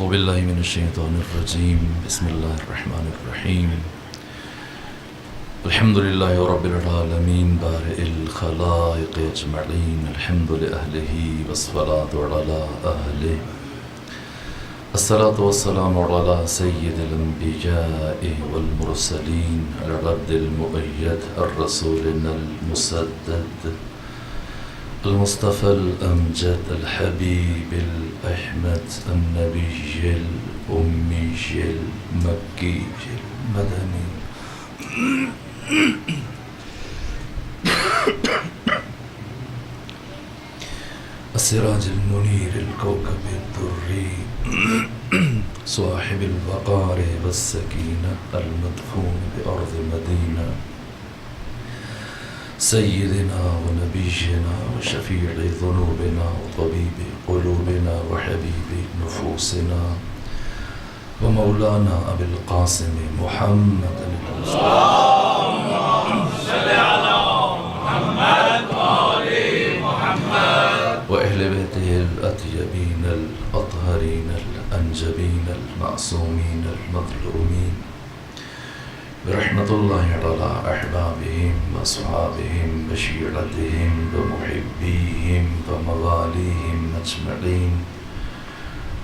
أعوذ بالله من الشيطان الرجيم بسم الله الرحمن الرحيم الحمد لله رب العالمين بارئ الخلائق أجمعين الحمد لأهله والصلاة على أهله الصلاة والسلام على سيد الأنبياء والمرسلين العبد المؤيد الرسولنا المسدد المصطفى الأمجد الحبيب الأحمد النبي الأمي المكي المدني السراج المنير الكوكب الدري صاحب الوقار والسكينة المدفون بأرض مدينة سيدنا ونبينا وشفيع ذنوبنا وطبيب قلوبنا وحبيب نفوسنا ومولانا أبي القاسم محمد اللهم صل على محمد وآل محمد وأهل بيته الأطيبين الأطهرين الأنجبين المعصومين المظلومين برحمة الله على أحبابهم وأصحابهم وشيعتهم ومحبيهم ومواليهم أجمعين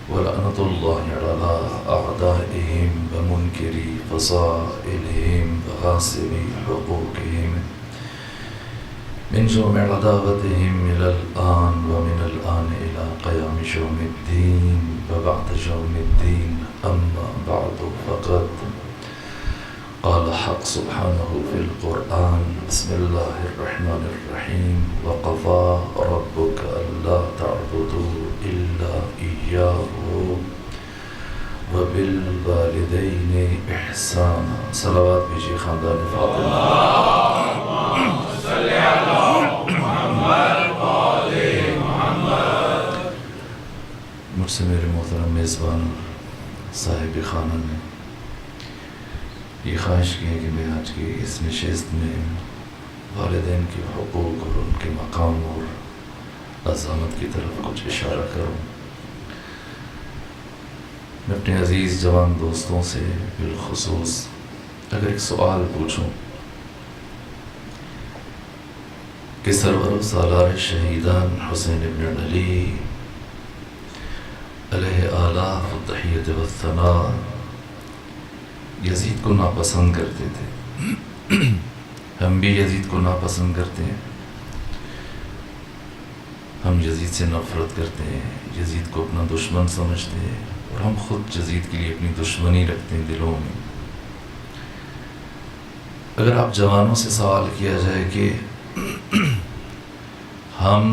ولعنة الله على أعدائهم ومنكري فصائلهم وغاصبي حقوقهم من جمع عداوتهم إلى الآن ومن الآن إلى قيام يوم الدين وبعد يوم الدين أما بعد فقد قال حق سبحانه في القرآن بسم الله الرحمن الرحيم وقضى ربك ألا تعبدوا إلا إياه وبالوالدين إحسانا صلوات بيجي خاندان فاطمة اللهم صل على محمد وآل محمد مجھ سے میرے محترم میزبان صاحب خانہ نے یہ خواہش کی ہے کہ میں آج کی اس نشست میں والدین کے حقوق اور ان کے مقام اور عظمت کی طرف کچھ اشارہ کروں. میں اپنے عزیز جوان دوستوں سے بالخصوص اگر ایک سوال پوچھوں کہ سرور و سالار شہیدان حسین ابن علی علیہ آلہ التحیت والثناء یزید کو ناپسند کرتے تھے. ہم بھی یزید کو ناپسند کرتے ہیں. ہم یزید سے نفرت کرتے ہیں, یزید کو اپنا دشمن سمجھتے ہیں اور ہم خود یزید کے لیے اپنی دشمنی رکھتے ہیں دلوں میں. اگر آپ جوانوں سے سوال کیا جائے کہ ہم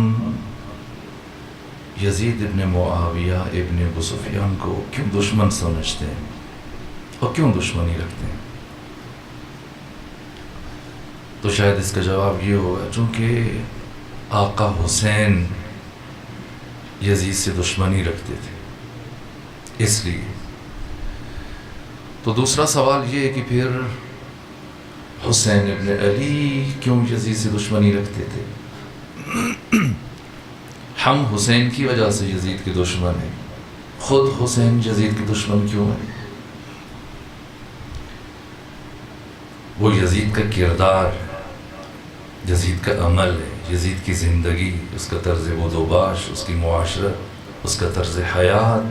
یزید ابن معاویہ ابن ابو سفیان کو کیوں دشمن سمجھتے ہیں اور کیوں دشمنی رکھتے ہیں, تو شاید اس کا جواب یہ ہوگا چونکہ آقا حسین یزید سے دشمنی رکھتے تھے اس لیے. تو دوسرا سوال یہ ہے کہ پھر حسین ابن علی کیوں یزید سے دشمنی رکھتے تھے؟ ہم حسین کی وجہ سے یزید کے دشمن ہیں, خود حسین یزید کے دشمن کیوں ہیں؟ وہ یزید کا کردار, یزید کا عمل ہے, یزید کی زندگی, اس کا طرز بود و باش, اس کی معاشرت, اس کا طرز حیات.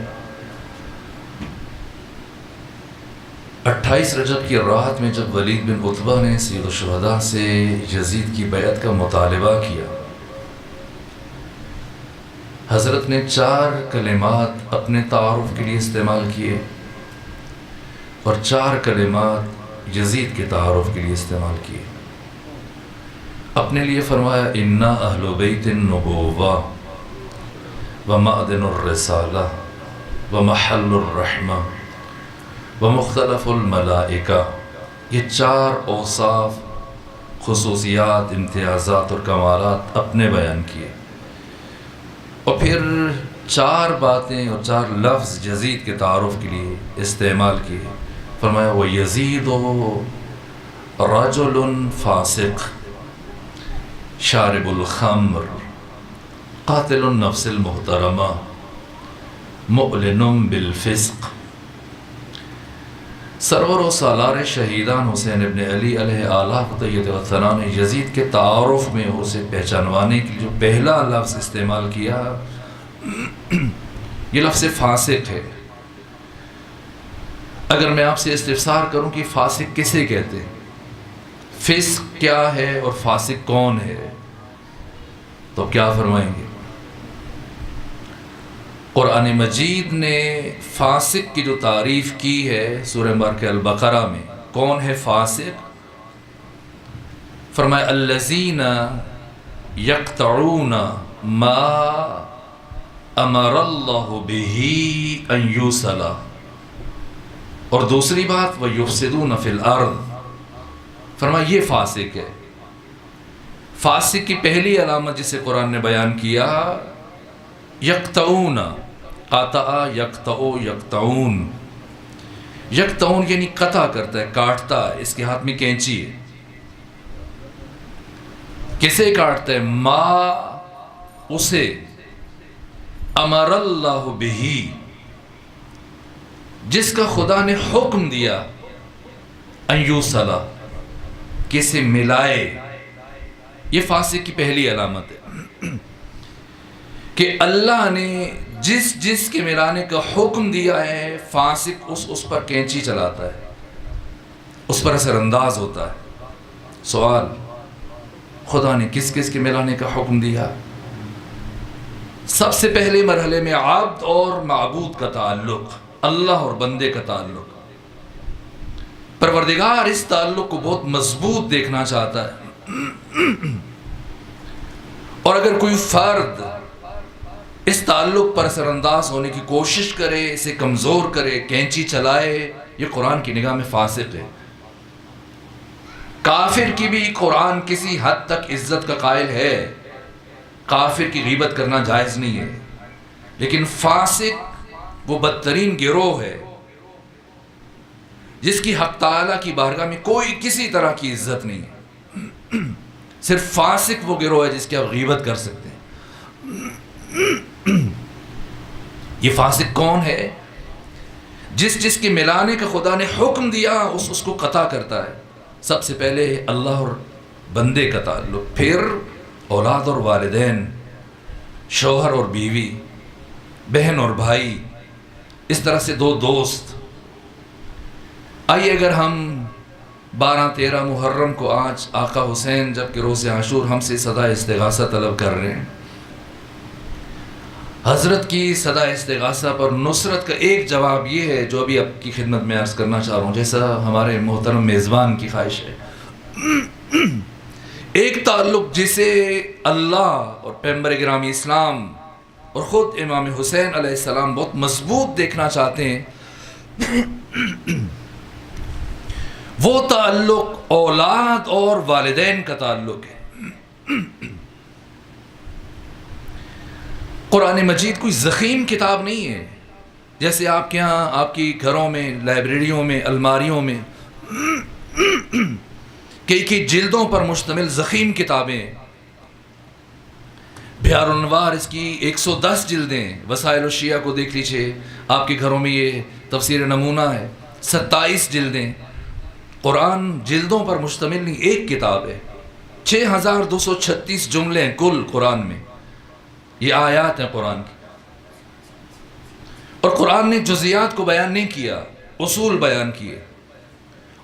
28 رجب کی رات میں جب ولید بن عتبہ نے سید الشہداء سے یزید کی بیعت کا مطالبہ کیا, حضرت نے 4 کلمات اپنے تعارف کے لیے استعمال کیے اور 4 کلمات یزید کے تعارف کے لیے استعمال کیے. اپنے لیے فرمایا انا اہل بیت النبوہ ومعدن الرسالہ ومحل الرحمہ ومختلف الملائکہ. یہ 4 اوصاف, خصوصیات, امتیازات اور کمالات اپنے بیان کیے اور پھر 4 باتیں اور 4 لفظ یزید کے تعارف کے لیے استعمال کیے. فرمایا وہ یزید رجل فاسق شارب الخمر قاتل النفس المحترمہ مؤلن بالفسق۔ سرور و سالار شہیدان حسین ابن علی علیہ آلہ قطعیت وطنہ نے یزید کے تعارف میں اسے پہچانوانے کے لیے جو پہلا لفظ استعمال کیا یہ لفظ فاسق ہے۔ اگر میں آپ سے استفسار کروں کہ فاسق کسے کہتے ہیں، فسق کیا ہے اور فاسق کون ہے، تو کیا فرمائیں گے؟ قرآن مجید نے فاسق کی جو تعریف کی ہے سورہ مبارکہ البقرہ میں، کون ہے فاسق؟ فرمایا الذین یقطعون ما امر اللہ بہ ان یوصل، اور دوسری بات وَيُفْسِدُونَ فِي الْأَرْضِ، فرمایا یہ فاسق ہے۔ فاسق کی پہلی علامت جسے قرآن نے بیان کیا یقطعون، قطع یقطع یقطعون، یقطعون یعنی قطع کرتا ہے، کاٹتا ہے، اس کے ہاتھ میں کینچی ہے۔ کسے کاٹتا ہے؟ ما، اسے، امر اللہ بہ، جس کا خدا نے حکم دیا، ان یوصل، کسے ملائے۔ یہ فاسق کی پہلی علامت ہے کہ اللہ نے جس کے ملانے کا حکم دیا ہے، فاسق اس پر کینچی چلاتا ہے، اس پر اثر انداز ہوتا ہے۔ سوال، خدا نے کس کے ملانے کا حکم دیا؟ سب سے پہلے مرحلے میں عبد اور معبود کا تعلق، اللہ اور بندے کا تعلق۔ پروردگار اس تعلق کو بہت مضبوط دیکھنا چاہتا ہے، اور اگر کوئی فرد اس تعلق پر اثر انداز ہونے کی کوشش کرے، اسے کمزور کرے، کینچی چلائے، یہ قرآن کی نگاہ میں فاسق ہے۔ کافر کی بھی قرآن کسی حد تک عزت کا قائل ہے، کافر کی غیبت کرنا جائز نہیں ہے، لیکن فاسق وہ بدترین گروہ ہے جس کی حق تعالیٰ کی بارگاہ میں کوئی کسی طرح کی عزت نہیں ہے۔ صرف فاسق وہ گروہ ہے جس کی آپ غیبت کر سکتے ہیں۔ یہ فاسق کون ہے؟ جس کے ملانے کا خدا نے حکم دیا اس کو قطع کرتا ہے۔ سب سے پہلے اللہ اور بندے کا تعلق، پھر اولاد اور والدین، شوہر اور بیوی، بہن اور بھائی، اس طرح سے دو دوست۔ آئیے اگر ہم 12-13 محرم کو آج آقا حسین جبکہ روز عاشور ہم سے صدا استغاثہ طلب کر رہے ہیں، حضرت کی صدا استغاثہ پر نصرت کا ایک جواب یہ ہے جو ابھی آپ کی خدمت میں عرض کرنا چاہ رہا ہوں، جیسا ہمارے محترم میزبان کی خواہش ہے۔ ایک تعلق جسے اللہ اور پیغمبر گرامی اسلام اور خود امام حسین علیہ السلام بہت مضبوط دیکھنا چاہتے ہیں، وہ تعلق اولاد اور والدین کا تعلق ہے۔ قرآن مجید کوئی ضخیم کتاب نہیں ہے جیسے آپ کے ہاں آپ کی گھروں میں، لائبریریوں میں، الماریوں میں کئی جلدوں پر مشتمل ضخیم کتابیں۔ بہار الانوار اس کی 110 جلدیں، وسائل الشیعہ کو دیکھ لیجئے، آپ کے گھروں میں یہ تفسیر نمونہ ہے، 27 جلدیں۔ قرآن جلدوں پر مشتمل نہیں، ایک کتاب ہے، 6236 جملے ہیں کل قرآن میں، یہ آیات ہیں قرآن کی۔ اور قرآن نے جزیات کو بیان نہیں کیا، اصول بیان کیے،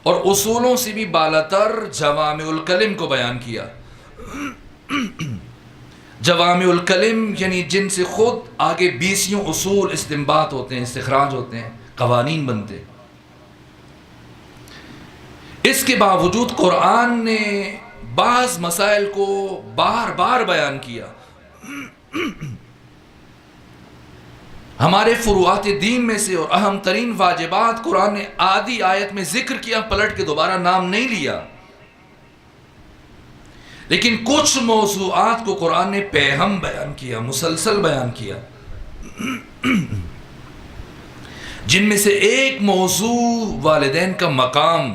اور اصولوں سے بھی بالاتر جوامع الکلم کو بیان کیا۔ جوامع الکلم یعنی جن سے خود آگے 20 اصول استنباط ہوتے ہیں، استخراج ہوتے ہیں، قوانین بنتے ہیں۔ اس کے باوجود قرآن نے بعض مسائل کو بار بار بیان کیا۔ ہمارے فروعات دین میں سے اور اہم ترین واجبات قرآن نے آدھی آیت میں ذکر کیا، پلٹ کے دوبارہ نام نہیں لیا، لیکن کچھ موضوعات کو قرآن نے پیہم بیان کیا، مسلسل بیان کیا، جن میں سے ایک موضوع والدین کا مقام،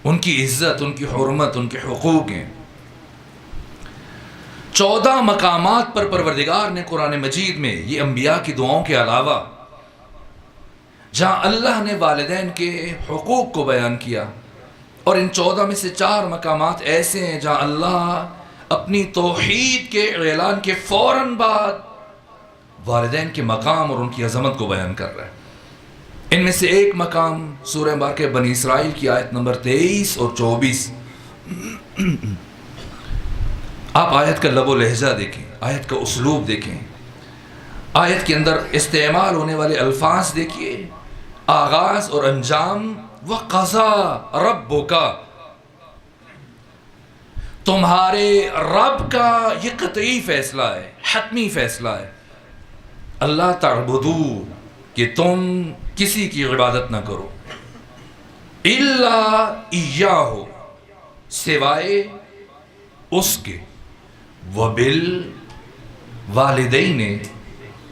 ان کی عزت، ان کی حرمت، ان کے حقوق ہیں۔ 14 مقامات پر پروردگار نے قرآن مجید میں یہ انبیاء کی دعاؤں کے علاوہ جہاں اللہ نے والدین کے حقوق کو بیان کیا، اور ان 14 میں سے 4 مقامات ایسے ہیں جہاں اللہ اپنی توحید کے اعلان کے فوراً بعد والدین کے مقام اور ان کی عظمت کو بیان کر رہا ہے۔ ان میں سے ایک مقام سورہ مبارکہ بنی اسرائیل کی آیت نمبر 23 اور 24۔ آپ آیت کا لب و لہجہ دیکھیں، آیت کا اسلوب دیکھیں، آیت کے اندر استعمال ہونے والے الفاظ دیکھیے، آغاز اور انجام۔ وَقَضَىٰ رَبُّكَ، تمہارے رب کا یہ قطعی فیصلہ ہے، حتمی فیصلہ ہے، اللہ تعبدو، کہ تم کسی کی عبادت نہ کرو، الا ایاہ، سوائے اس کے، وبالوالدین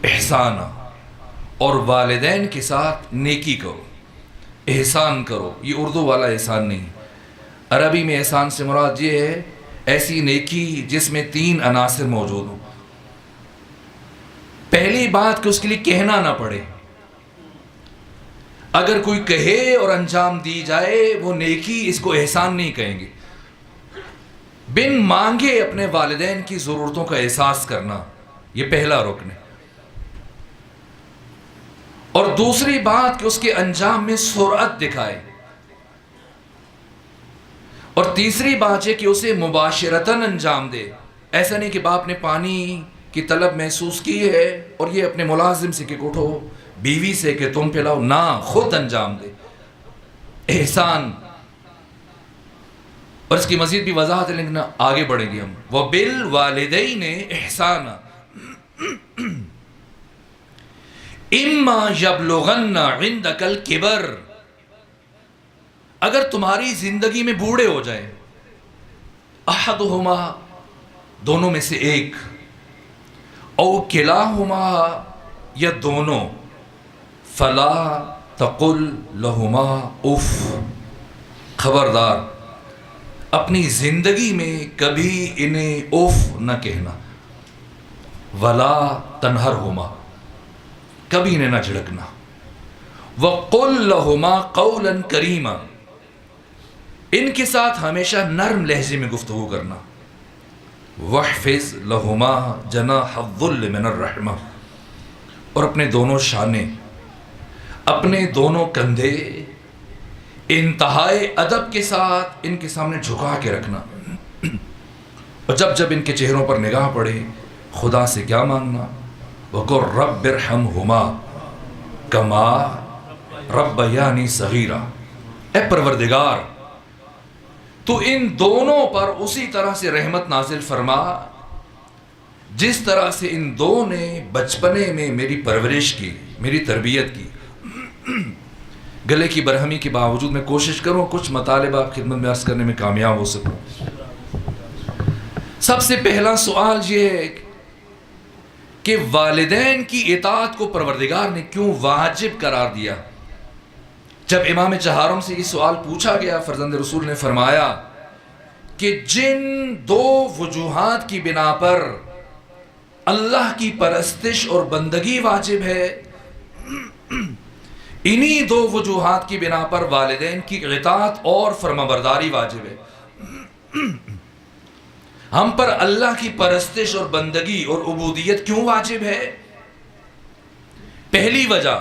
احسانا، اور والدین کے ساتھ نیکی کرو، احسان کرو۔ یہ اردو والا احسان نہیں، عربی میں احسان سے مراد یہ ہے ایسی نیکی جس میں 3 عناصر موجود ہوں۔ پہلی بات کہ اس کے لیے کہنا نہ پڑے، اگر کوئی کہے اور انجام دی جائے وہ نیکی، اس کو احسان نہیں کہیں گے۔ بن مانگے اپنے والدین کی ضرورتوں کا احساس کرنا، یہ پہلا رکن ہے۔ اور دوسری بات کہ اس کے انجام میں سرعت دکھائے، اور تیسری بات ہے کہ اسے مباشرتاً انجام دے۔ ایسا نہیں کہ باپ نے پانی کی طلب محسوس کی ہے اور یہ اپنے ملازم سے کہ اٹھو، بیوی سے کہ تم پلاؤ، نہ، خود انجام دے، احسان۔ اور اس کی مزید بھی وضاحت ہے لیکن آگے بڑھیں گے ہم۔ وَبِالْوَالِدَيْنِ إِحْسَانًا اِمَّا يَبْلُغَنَّ عِنْدَكَ الْكِبَرَ، اگر تمہاری زندگی میں بوڑھے ہو جائیں، احدہما، دونوں میں سے ایک، او کلاہما، یا دونوں، فلا تقل لہما اف، خبردار اپنی زندگی میں کبھی انہیں اف نہ کہنا، ولا تنہرہما، کبھی انہیں نہ جھڑکنا، وقل لہما قولا کریما، ان کے ساتھ ہمیشہ نرم لہجے میں گفتگو کرنا، وَاحْفِظْ لَهُمَا جَنَاحَ الذُّلِّ مِنَ الرَّحْمَةِ، اور اپنے دونوں شانے، اپنے دونوں کندھے انتہائی ادب کے ساتھ ان کے سامنے جھکا کے رکھنا، اور جب جب ان کے چہروں پر نگاہ پڑے خدا سے کیا مانگنا، وَقُلْ رَبِّ ارْحَمْهُمَا كَمَا رَبَّيَانِي صَغِيرًا، اے پروردگار تو ان دونوں پر اسی طرح سے رحمت نازل فرما جس طرح سے ان دو نے بچپنے میں میری پرورش کی، میری تربیت کی۔ گلے کی برہمی کے باوجود میں کوشش کروں کچھ مطالب آپ خدمت میں عرض کرنے میں کامیاب ہو سکوں۔ سب سے پہلا سوال یہ ہے کہ والدین کی اطاعت کو پروردگار نے کیوں واجب قرار دیا؟ جب امام چہارم سے یہ سوال پوچھا گیا، فرزند رسول نے فرمایا کہ جن 2 وجوہات کی بنا پر اللہ کی پرستش اور بندگی واجب ہے، انہی 2 وجوہات کی بنا پر والدین کی اطاعت اور فرمانبرداری واجب ہے۔ ہم پر اللہ کی پرستش اور بندگی اور عبودیت کیوں واجب ہے؟ پہلی وجہ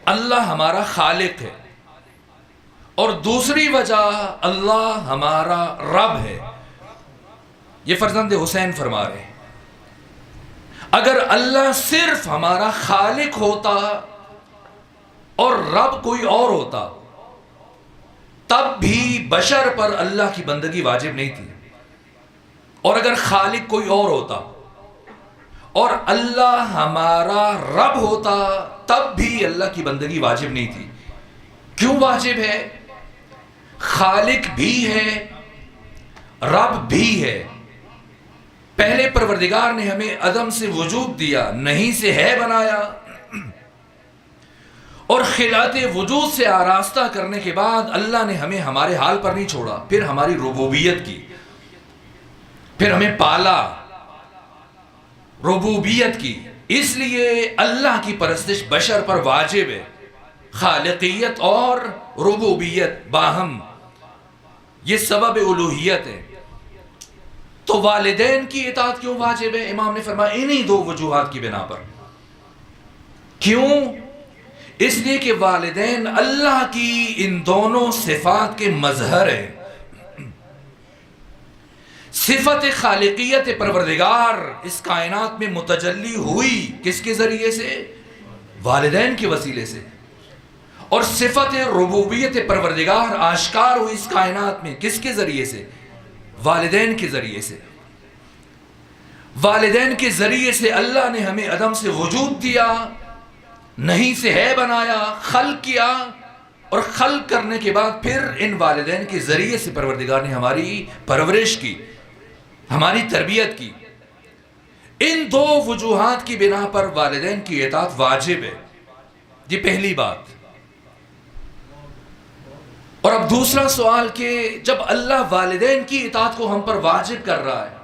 اللہ ہمارا خالق ہے، اور دوسری وجہ اللہ ہمارا رب ہے۔ یہ فرزند حسین فرما رہے ہیں، اگر اللہ صرف ہمارا خالق ہوتا اور رب کوئی اور ہوتا تب بھی بشر پر اللہ کی بندگی واجب نہیں تھی، اور اگر خالق کوئی اور ہوتا اور اللہ ہمارا رب ہوتا تب بھی اللہ کی بندگی واجب نہیں تھی۔ کیوں واجب ہے؟ خالق بھی ہے، رب بھی ہے۔ پہلے پروردگار نے ہمیں عدم سے وجود دیا، نہیں سے ہے بنایا، اور خلعت وجود سے آراستہ کرنے کے بعد اللہ نے ہمیں ہمارے حال پر نہیں چھوڑا، پھر ہماری ربوبیت کی، پھر ہمیں پالا، ربوبیت کی، اس لیے اللہ کی پرستش بشر پر واجب ہے۔ خالقیت اور ربوبیت باہم یہ سبب الوہیت ہے۔ تو والدین کی اطاعت کیوں واجب ہے؟ امام نے فرمایا انہی دو وجوہات کی بنا پر۔ کیوں؟ اس لیے کہ والدین اللہ کی ان دونوں صفات کے مظہر ہیں۔ صفت خالقیت پروردگار اس کائنات میں متجلی ہوئی کس کے ذریعے سے؟ والدین کے وسیلے سے۔ اور صفت ربوبیت پروردگار آشکار ہوئی اس کائنات میں کس کے ذریعے سے؟ والدین کے ذریعے سے۔ والدین کے ذریعے سے اللہ نے ہمیں عدم سے وجود دیا، نہیں سے ہے بنایا، خلق کیا، اور خلق کرنے کے بعد پھر ان والدین کے ذریعے سے پروردگار نے ہماری پرورش کی، ہماری تربیت کی۔ ان دو وجوہات کی بنا پر والدین کی اطاعت واجب ہے، یہ پہلی بات۔ اور اب دوسرا سوال کہ جب اللہ والدین کی اطاعت کو ہم پر واجب کر رہا ہے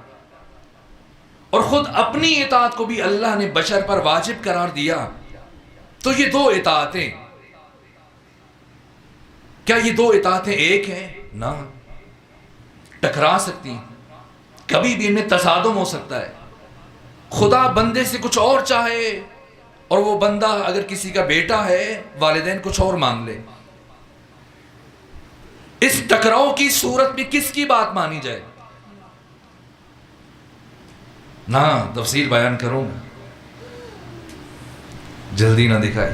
اور خود اپنی اطاعت کو بھی اللہ نے بشر پر واجب قرار دیا، تو یہ دو اطاعتیں کیا یہ دو اطاعتیں ایک ہیں؟ نہ، ٹکرا سکتی ہیں، کبھی بھی ان میں تصادم ہو سکتا ہے۔ خدا بندے سے کچھ اور چاہے اور وہ بندہ اگر کسی کا بیٹا ہے والدین کچھ اور مانگ لے، اس ٹکراؤ کی صورت میں کس کی بات مانی جائے؟ نہ تفصیل بیان کروں گا، جلدی نہ دکھائی۔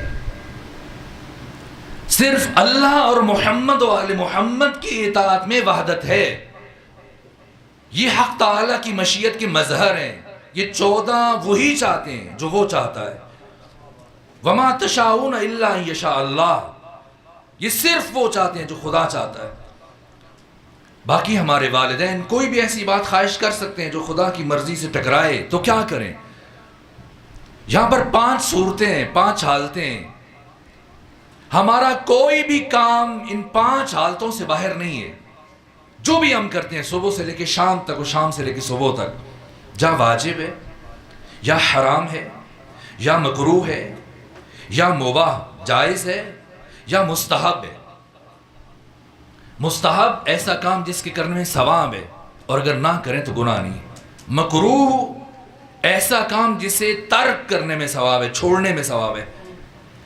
صرف اللہ اور محمد و آل محمد کی اطاعت میں وحدت ہے، یہ حق تعالیٰ کی مشیت کے مظہر ہیں۔ یہ 14 وہی چاہتے ہیں جو وہ چاہتا ہے۔ وما تشاؤون الا ان یشاء اللہ، یہ صرف وہ چاہتے ہیں جو خدا چاہتا ہے۔ باقی ہمارے والدین کوئی بھی ایسی بات خواہش کر سکتے ہیں جو خدا کی مرضی سے ٹکرائے، تو کیا کریں؟ یہاں پر 5 صورتیں ہیں، 5 حالتیں ہیں۔ ہمارا کوئی بھی کام ان 5 حالتوں سے باہر نہیں ہے۔ جو بھی ہم کرتے ہیں صبح سے لے کے شام تک اور شام سے لے کے صبح تک، یا واجب ہے، یا حرام ہے، یا مکروہ ہے، یا مباح جائز ہے، یا مستحب ہے۔ مستحب ایسا کام جس کے کرنے میں ثواب ہے اور اگر نہ کریں تو گناہ نہیں۔ مکروہ ایسا کام جسے ترک کرنے میں ثواب ہے، چھوڑنے میں ثواب ہے۔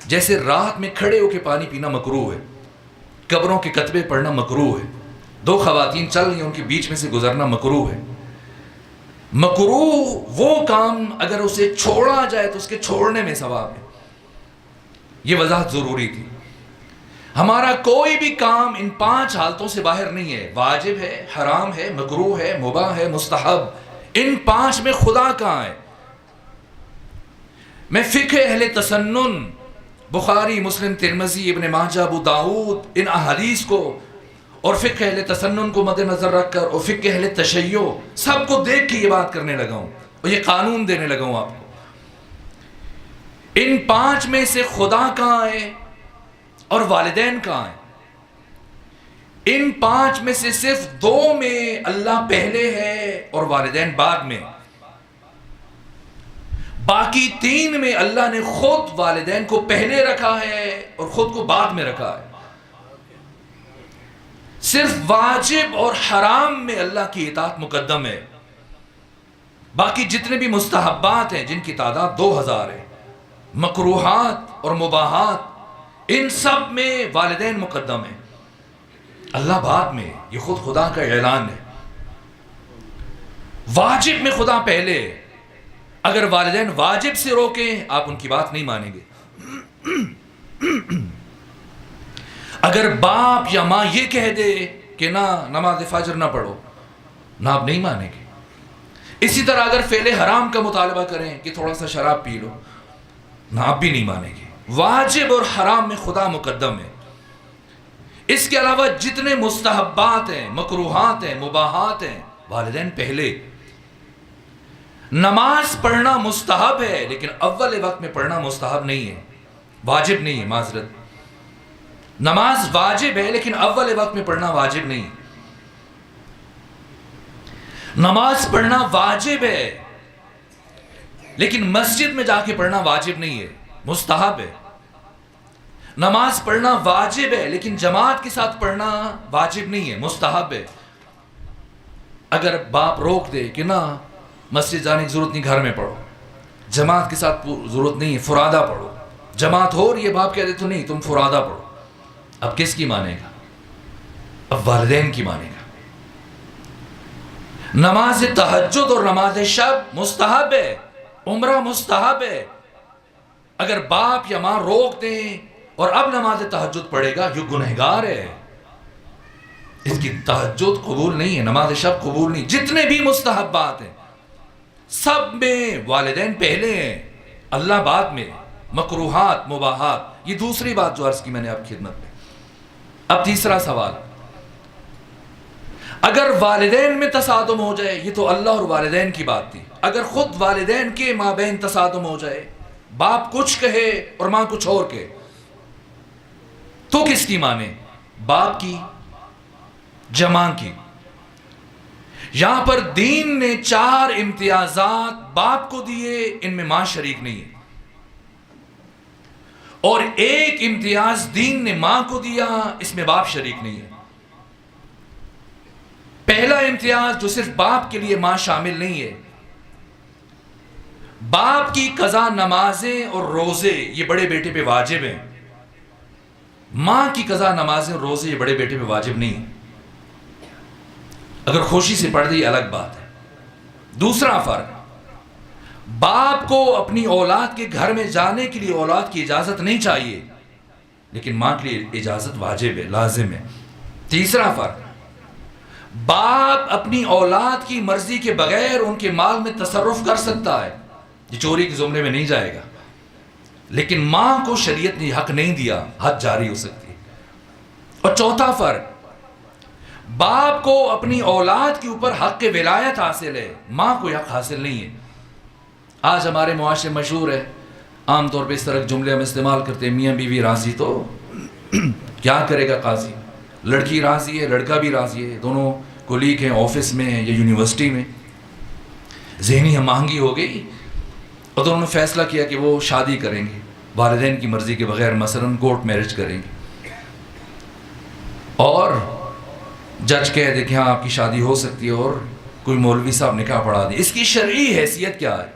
جیسے رات میں کھڑے ہو کے پانی پینا مکروہ ہے، قبروں کے کتبے پڑھنا مکروہ ہے، 2 خواتین چل رہی ہیں ان کے بیچ میں سے گزرنا مکروہ ہے۔ مکروہ وہ کام اگر اسے چھوڑا جائے تو اس کے چھوڑنے میں ثواب ہے۔ یہ وضاحت ضروری تھی۔ ہمارا کوئی بھی کام ان 5 حالتوں سے باہر نہیں ہے، واجب ہے، حرام ہے، مکروہ ہے، مباح ہے، مستحب۔ ان 5 میں خدا کہاں ہے؟ میں فقہ اہل تسنن، بخاری، مسلم، ترمذی، ابن ماجہ، ابو داؤد، ان احادیث کو اور فقہ اہل تسنن کو مد نظر رکھ کر اور فقہ اہل تشیع سب کو دیکھ کے یہ بات کرنے لگا ہوں اور یہ قانون دینے لگا ہوں آپ کو۔ ان 5 میں سے خدا کہاں ہے اور والدین کہاں ہیں؟ ان 5 میں سے صرف 2 میں اللہ پہلے ہے اور والدین بعد میں۔ باقی 3 میں اللہ نے خود والدین کو پہلے رکھا ہے اور خود کو بعد میں رکھا ہے۔ صرف واجب اور حرام میں اللہ کی اطاعت مقدم ہے۔ باقی جتنے بھی مستحبات ہیں جن کی تعداد 2000 ہے، مکروہات اور مباحات، ان سب میں والدین مقدم ہیں، اللہ بعد میں۔ یہ خود خدا کا اعلان ہے۔ واجب میں خدا پہلے ہے۔ اگر والدین واجب سے روکیں آپ ان کی بات نہیں مانیں گے۔ اگر باپ یا ماں یہ کہہ دے کہ نہ نماز فجر نہ پڑھو، نہ آپ نہیں مانیں گے۔ اسی طرح اگر فعل حرام کا مطالبہ کریں کہ تھوڑا سا شراب پی لو، نہ آپ بھی نہیں مانیں گے۔ واجب اور حرام میں خدا مقدم ہے۔ اس کے علاوہ جتنے مستحبات ہیں، مکروہات ہیں، مباحات ہیں، والدین پہلے۔ نماز پڑھنا مستحب ہے لیکن اول وقت میں پڑھنا مستحب نہیں ہے، واجب نہیں ہے، معذرت۔ نماز واجب ہے لیکن اول وقت میں پڑھنا واجب نہیں۔ نماز پڑھنا واجب ہے لیکن مسجد میں جا کے پڑھنا واجب نہیں ہے، مستحب ہے۔ نماز پڑھنا واجب ہے لیکن جماعت کے ساتھ پڑھنا واجب نہیں ہے، مستحب ہے۔ اگر باپ روک دے کہ نہ مسجد جانے کی ضرورت نہیں، گھر میں پڑھو، جماعت کے ساتھ ضرورت نہیں ہے، فرادہ پڑھو، جماعت ہو رہی ہے، باپ کہہ دے تو نہیں تم فرادہ پڑھو، اب کس کی مانے گا؟ اب والدین کی مانے گا۔ نماز تہجد اور نماز شب مستحب ہے، عمرہ مستحب ہے۔ اگر باپ یا ماں روک دیں اور اب نماز تہجد پڑھے گا، یہ گنہگار ہے، اس کی تہجد قبول نہیں ہے، نماز شب قبول نہیں۔ جتنے بھی مستحبات ہیں سب میں والدین پہلے ہیں، اللہ بعد میں، مکروہات مباحات۔ یہ دوسری بات جو عرض کی میں نے آپ کی خدمت میں۔ اب تیسرا سوال، اگر والدین میں تصادم ہو جائے، یہ تو اللہ اور والدین کی بات تھی، اگر خود والدین کے مابین تصادم ہو جائے، باپ کچھ کہے اور ماں کچھ اور کہے، تو کس کی مانے؟ باپ کی، جماع کی؟ یہاں پر دین نے 4 امتیازات باپ کو دیے، ان میں ماں شریک نہیں ہے، اور 1 امتیاز دین نے ماں کو دیا، اس میں باپ شریک نہیں ہے۔ پہلا امتیاز جو صرف باپ کے لیے ماں شامل نہیں ہے، باپ کی قضا نمازیں اور روزے یہ بڑے بیٹے پہ واجب ہیں، ماں کی قضا نمازیں اور روزے یہ بڑے بیٹے پہ واجب نہیں ہیں۔ اگر خوشی سے پڑھ دی الگ بات ہے۔ دوسرا فرق، باپ کو اپنی اولاد کے گھر میں جانے کے لیے اولاد کی اجازت نہیں چاہیے، لیکن ماں کے لیے اجازت واجب ہے، لازم ہے۔ تیسرا فرق، باپ اپنی اولاد کی مرضی کے بغیر ان کے مال میں تصرف کر سکتا ہے، یہ چوری کے زمرے میں نہیں جائے گا، لیکن ماں کو شریعت نے حق نہیں دیا، حد جاری ہو سکتی ہے۔ اور چوتھا فرق، باپ کو اپنی اولاد کے اوپر حق ولایت حاصل ہے، ماں کو حق حاصل نہیں ہے۔ آج ہمارے معاشرے مشہور ہے، عام طور پہ اس طرح جملے ہم استعمال کرتے ہیں، میاں بیوی راضی تو کیا کرے گا قاضی، لڑکی راضی ہے لڑکا بھی راضی ہے، دونوں کولیگ ہیں، آفس میں ہیں یا یونیورسٹی میں، ذہنی ہم آہنگی ہو گئی اور دونوں نے فیصلہ کیا کہ وہ شادی کریں گے والدین کی مرضی کے بغیر، مثلاً کورٹ میرج کریں گے، اور جج کہہ دے کہ ہاں آپ کی شادی ہو سکتی ہے، اور کوئی مولوی صاحب نکاح پڑھا دے۔ اس کی شرعی حیثیت کیا ہے؟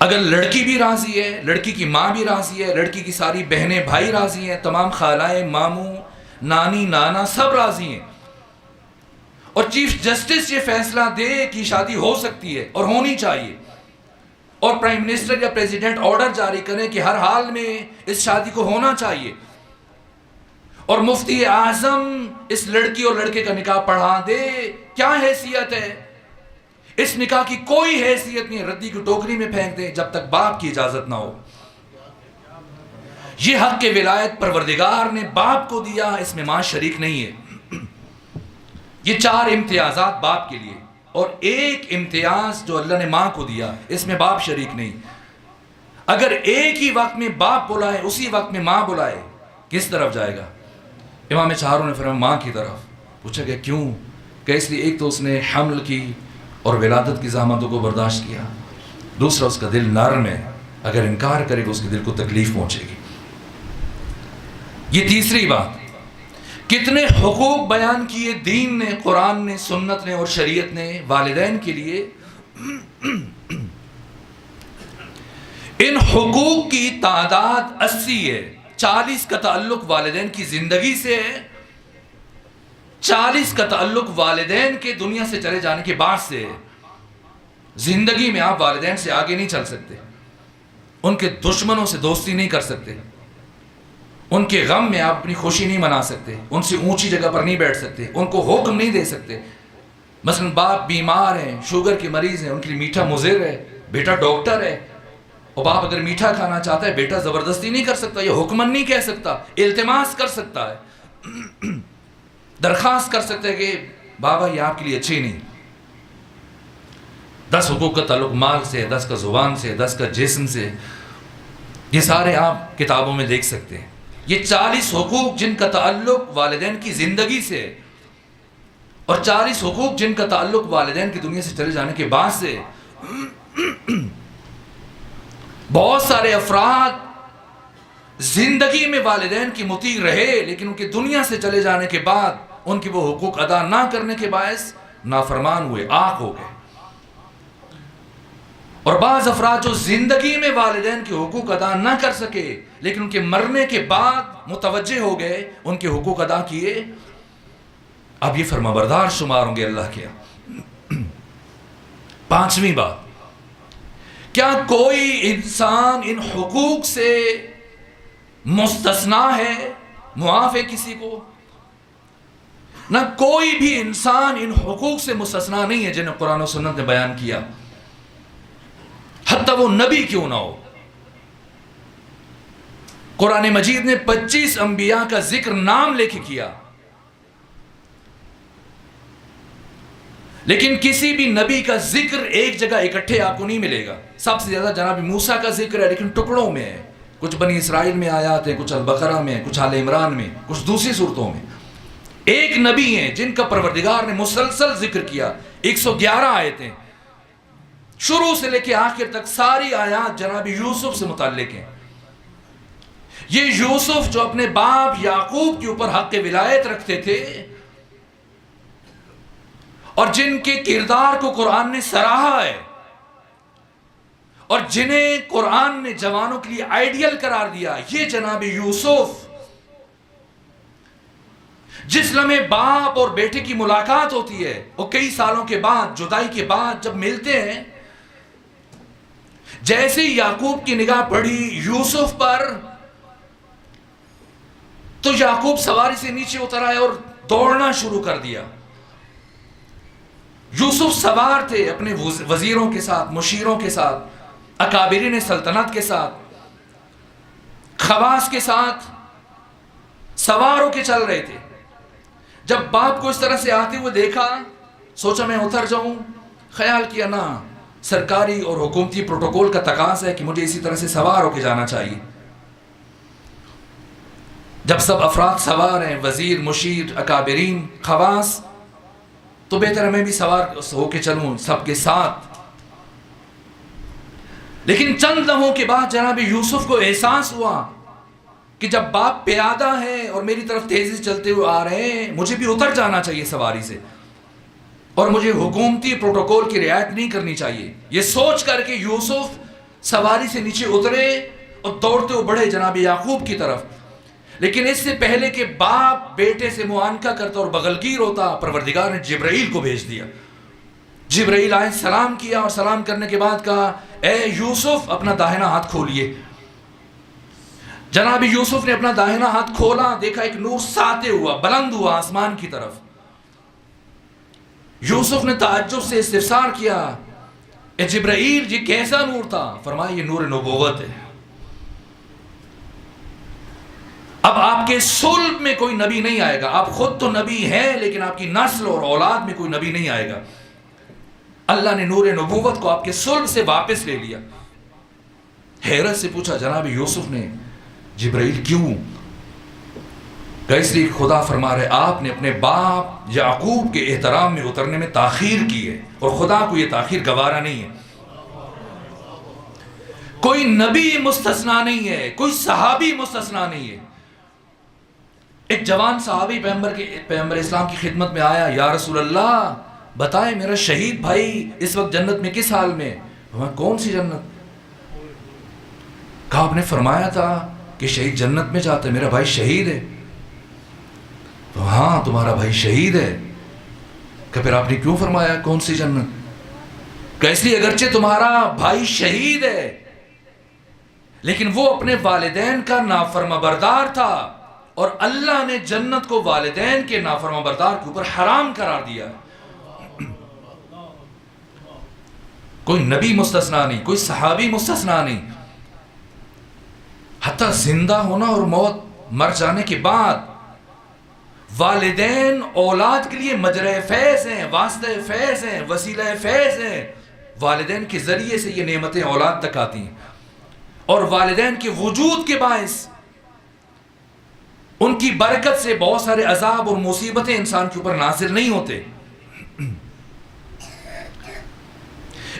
اگر لڑکی بھی راضی ہے، لڑکی کی ماں بھی راضی ہے، لڑکی کی ساری بہنیں بھائی راضی ہیں، تمام خالائیں ماموں نانی نانا سب راضی ہیں، اور چیف جسٹس یہ فیصلہ دے کہ شادی ہو سکتی ہے اور ہونی چاہیے، اور پرائم منسٹر یا پریزیڈنٹ آرڈر جاری کریں کہ ہر حال میں اس شادی کو ہونا چاہیے، اور مفتی اعظم اس لڑکی اور لڑکے کا نکاح پڑھا دے، کیا حیثیت ہے؟ اس نکاح کی کوئی حیثیت نہیں، ردی کی ٹوکری میں پھینک دیں جب تک باپ کی اجازت نہ ہو۔ یہ حق کے ولایت پروردگار نے باپ کو دیا، اس میں ماں شریک نہیں ہے۔ یہ 4 امتیازات باپ کے لیے، اور 1 امتیاز جو اللہ نے ماں کو دیا، اس میں باپ شریک نہیں۔ اگر ایک ہی وقت میں باپ بلائے اسی وقت میں ماں بلائے، کس طرف جائے گا؟ امام چہاروں نے فرمایا ماں کی طرف۔ پوچھا کہ کیوں؟ کہ اس لیے ایک تو اس نے حمل کی اور ولادت کی زحمتوں کو برداشت کیا، دوسرا اس کا دل نرم ہے، اگر انکار کرے گا اس کے دل کو تکلیف پہنچے گی۔ یہ تیسری بات، کتنے حقوق بیان کیے دین نے، قرآن نے، سنت نے اور شریعت نے والدین کے لیے۔ ان حقوق کی تعداد 80 ہے، 40 کا تعلق والدین کی زندگی سے ہے، 40 کا تعلق والدین کے دنیا سے چلے جانے کے بعد سے ہے۔ زندگی میں آپ والدین سے آگے نہیں چل سکتے، ان کے دشمنوں سے دوستی نہیں کر سکتے، ان کے غم میں آپ اپنی خوشی نہیں منا سکتے، ان سے اونچی جگہ پر نہیں بیٹھ سکتے، ان کو حکم نہیں دے سکتے۔ مثلا باپ بیمار ہیں، شوگر کے مریض ہیں، ان کے لیے میٹھا مضر ہے، بیٹا ڈاکٹر ہے، اور باپ اگر میٹھا کھانا چاہتا ہے، بیٹا زبردستی نہیں کر سکتا، یہ حکمن نہیں کہہ سکتا، التماس کر سکتا ہے، درخواست کر سکتا ہے کہ بابا یہ آپ کے لیے اچھی نہیں۔ 10 حقوق کا تعلق مال سے، 10 کا زبان سے، 10 کا جسم سے، یہ سارے آپ کتابوں میں دیکھ سکتے ہیں۔ یہ 40 حقوق جن کا تعلق والدین کی زندگی سے ہے، اور 40 حقوق جن کا تعلق والدین کی دنیا سے چلے جانے کے بعد سے بہت سارے افراد زندگی میں والدین کی مطیع رہے لیکن ان کے دنیا سے چلے جانے کے بعد ان کی وہ حقوق ادا نہ کرنے کے باعث نافرمان ہوئے، عاق ہو گئے. اور بعض افراد جو زندگی میں والدین کے حقوق ادا نہ کر سکے لیکن ان کے مرنے کے بعد متوجہ ہو گئے، ان کے حقوق ادا کیے، اب یہ فرمانبردار شمار ہوں گے اللہ کے. 5ویں بات، کیا کوئی انسان ان حقوق سے مستثنا ہے، معاف ہے کسی کو؟ نہ کوئی بھی انسان ان حقوق سے مستثنا نہیں ہے جنہیں قرآن و سنت نے بیان کیا، حتیٰ وہ نبی کیوں نہ ہو. قرآن مجید نے 25 انبیاء کا ذکر نام لے کے کیا، لیکن کسی بھی نبی کا ذکر ایک جگہ اکٹھے آپ کو نہیں ملے گا. سب سے زیادہ جناب موسیٰ کا ذکر ہے لیکن ٹکڑوں میں ہے، کچھ بنی اسرائیل میں آیات ہیں، کچھ البقرہ میں، کچھ آل عمران میں، کچھ دوسری صورتوں میں. ایک نبی ہیں جن کا پروردگار نے مسلسل ذکر کیا، 111 آیتیں، شروع سے لے کے آخر تک ساری آیات جناب یوسف سے متعلق ہیں. یہ یوسف جو اپنے باپ یعقوب کے اوپر حق ولایت رکھتے تھے اور جن کے کردار کو قرآن نے سراہا ہے اور جنہیں قرآن نے جوانوں کے لیے آئیڈیل قرار دیا، یہ جناب یوسف جس لمحے باپ اور بیٹے کی ملاقات ہوتی ہے، وہ کئی سالوں کے بعد، جدائی کے بعد جب ملتے ہیں، جیسے یعقوب کی نگاہ پڑی یوسف پر تو یعقوب سواری سے نیچے اتر آئے اور دوڑنا شروع کر دیا. یوسف سوار تھے اپنے وزیروں کے ساتھ، مشیروں کے ساتھ، اکابرین سلطنت کے ساتھ، خواص کے ساتھ سوار ہو کے چل رہے تھے. جب باپ کو اس طرح سے آتے ہوئے دیکھا، سوچا میں اتر جاؤں، خیال کیا نہ، سرکاری اور حکومتی پروٹوکول کا تقاضا ہے کہ مجھے اسی طرح سے سوار ہو کے جانا چاہیے. جب سب افراد سوار ہیں، وزیر، مشیر، اکابرین، خواص، تو بہتر ہے میں بھی سوار ہو کے چلوں سب کے ساتھ. لیکن چند لمحوں کے بعد جناب یوسف کو احساس ہوا کہ جب باپ پیادہ ہیں اور میری طرف تیزی سے چلتے ہوئے آ رہے ہیں، مجھے بھی اتر جانا چاہیے سواری سے اور مجھے حکومتی پروٹوکول کی رعایت نہیں کرنی چاہیے. یہ سوچ کر کے یوسف سواری سے نیچے اترے اور دوڑتے ہوئے بڑھے جناب یعقوب کی طرف. لیکن اس سے پہلے کہ باپ بیٹے سے معانقہ کرتا اور بغلگیر ہوتا، پروردگار نے جبرائیل کو بھیج دیا. جبرائیل آئے، سلام کیا اور سلام کرنے کے بعد کہا، اے یوسف اپنا داہنا ہاتھ کھولیے. جناب یوسف نے اپنا داہنا ہاتھ کھولا، دیکھا ایک نور ساطع ہوا، بلند ہوا آسمان کی طرف. یوسف نے تعجب سے استفسار کیا، اے جبرائیل یہ کیسا نور تھا؟ فرمایا یہ نور نبوت ہے. اب آپ کے صلب میں کوئی نبی نہیں آئے گا، آپ خود تو نبی ہیں لیکن آپ کی نسل اور اولاد میں کوئی نبی نہیں آئے گا. اللہ نے نور نبوت کو آپ کے صلب سے واپس لے لیا. حیرت سے پوچھا جناب یوسف نے، جبرائیل کیوں؟ کہ اس لیے خدا فرما رہے آپ نے اپنے باپ یعقوب کے احترام میں اترنے میں تاخیر کی ہے اور خدا کو یہ تاخیر گوارا نہیں ہے. کوئی نبی مستثنا نہیں ہے، کوئی صحابی مستثنا نہیں ہے. ایک جوان صحابی پیغمبر اسلام کی خدمت میں آیا، یا رسول اللہ بتائیں میرا شہید بھائی اس وقت جنت میں کس حال میں؟ کون سی جنت؟ کہا آپ نے فرمایا تھا کہ شہید جنت میں جاتا ہے، میرا بھائی شہید ہے. تو ہاں تمہارا بھائی شہید ہے. کہ پھر آپ نے کیوں فرمایا کون سی جنت؟ کہ اس لیے اگرچہ تمہارا بھائی شہید ہے لیکن وہ اپنے والدین کا نافرما بردار تھا اور اللہ نے جنت کو والدین کے نافرما بردار کے اوپر حرام قرار دیا. کوئی نبی مستثنا نہیں، کوئی صحابی مستثنا نہیں. حتیٰ زندہ ہونا اور موت مر جانے کے بعد والدین اولاد کے لیے مجرے فیض ہیں، واسطہ فیض ہیں، وسیلہ فیض ہیں. والدین کے ذریعے سے یہ نعمتیں اولاد تک آتی ہیں اور والدین کے وجود کے باعث ان کی برکت سے بہت سارے عذاب اور مصیبتیں انسان کے اوپر نازل نہیں ہوتے.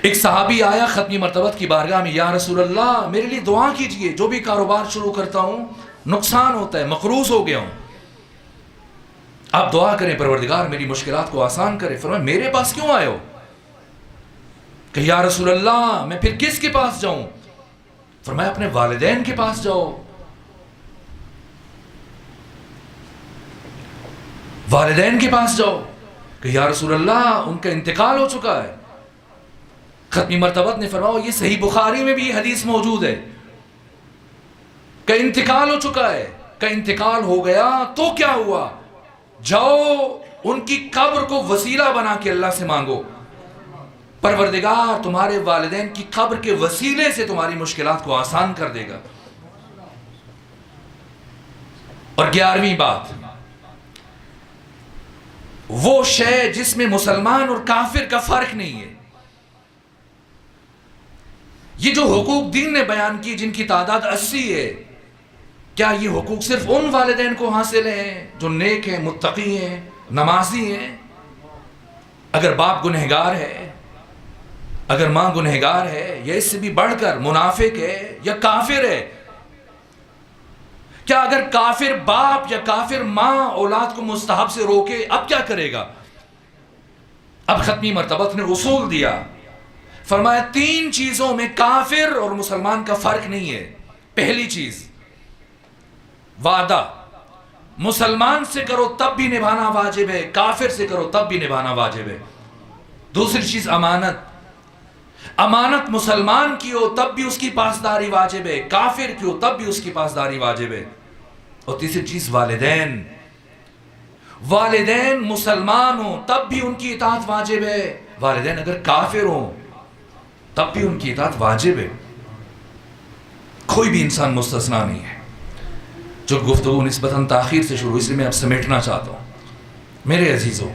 ایک صحابی آیا ختمی مرتبت کی بارگاہ میں، یا رسول اللہ میرے لیے دعا کیجئے، جو بھی کاروبار شروع کرتا ہوں نقصان ہوتا ہے، مقروض ہو گیا ہوں، آپ دعا کریں پروردگار میری مشکلات کو آسان کرے۔ فرمایا میرے پاس کیوں آئے ہو؟ کہ یا رسول اللہ میں پھر کس کے پاس جاؤں؟ فرمایا اپنے والدین کے پاس جاؤ، والدین کے پاس جاؤ۔ کہ یا رسول اللہ ان کا انتقال ہو چکا ہے۔ ختمی مرتبت نے فرمایا یہ صحیح بخاری میں بھی یہ حدیث موجود ہے کہ انتقال ہو چکا ہے، کہ انتقال ہو گیا تو کیا ہوا؟ جاؤ ان کی قبر کو وسیلہ بنا کے اللہ سے مانگو، پروردگار تمہارے والدین کی قبر کے وسیلے سے تمہاری مشکلات کو آسان کر دے گا۔ اور 11ویں بات، وہ شے جس میں مسلمان اور کافر کا فرق نہیں ہے۔ یہ جو حقوق دین نے بیان کی جن کی تعداد 80 ہے، کیا یہ حقوق صرف ان والدین کو حاصل ہیں جو نیک ہیں، متقی ہیں، نمازی ہیں؟ اگر باپ گنہگار ہے، اگر ماں گنہگار ہے، یا اس سے بھی بڑھ کر منافق ہے یا کافر ہے، کیا اگر کافر باپ یا کافر ماں اولاد کو مستحب سے روکے اب کیا کرے گا؟ اب ختمی مرتبت نے اصول دیا، فرمایا 3 چیزوں میں کافر اور مسلمان کا فرق نہیں ہے۔ پہلی چیز وعدہ، مسلمان سے کرو تب بھی نبھانا واجب ہے، کافر سے کرو تب بھی نبھانا واجب ہے۔ دوسری چیز امانت، امانت مسلمان کی ہو تب بھی اس کی پاسداری واجب ہے، کافر کی ہو تب بھی اس کی پاسداری واجب ہے۔ اور تیسری چیز والدین، والدین مسلمان ہوں تب بھی ان کی اطاعت واجب ہے، والدین اگر کافر ہوں تب بھی ان کی اطاعت واجب ہے، کوئی بھی انسان مستثنا نہیں ہے۔ جو گفتگو نسبتاً تاخیر سے شروع، اس لیے میں اب سمیٹنا چاہتا ہوں۔ میرے عزیزوں،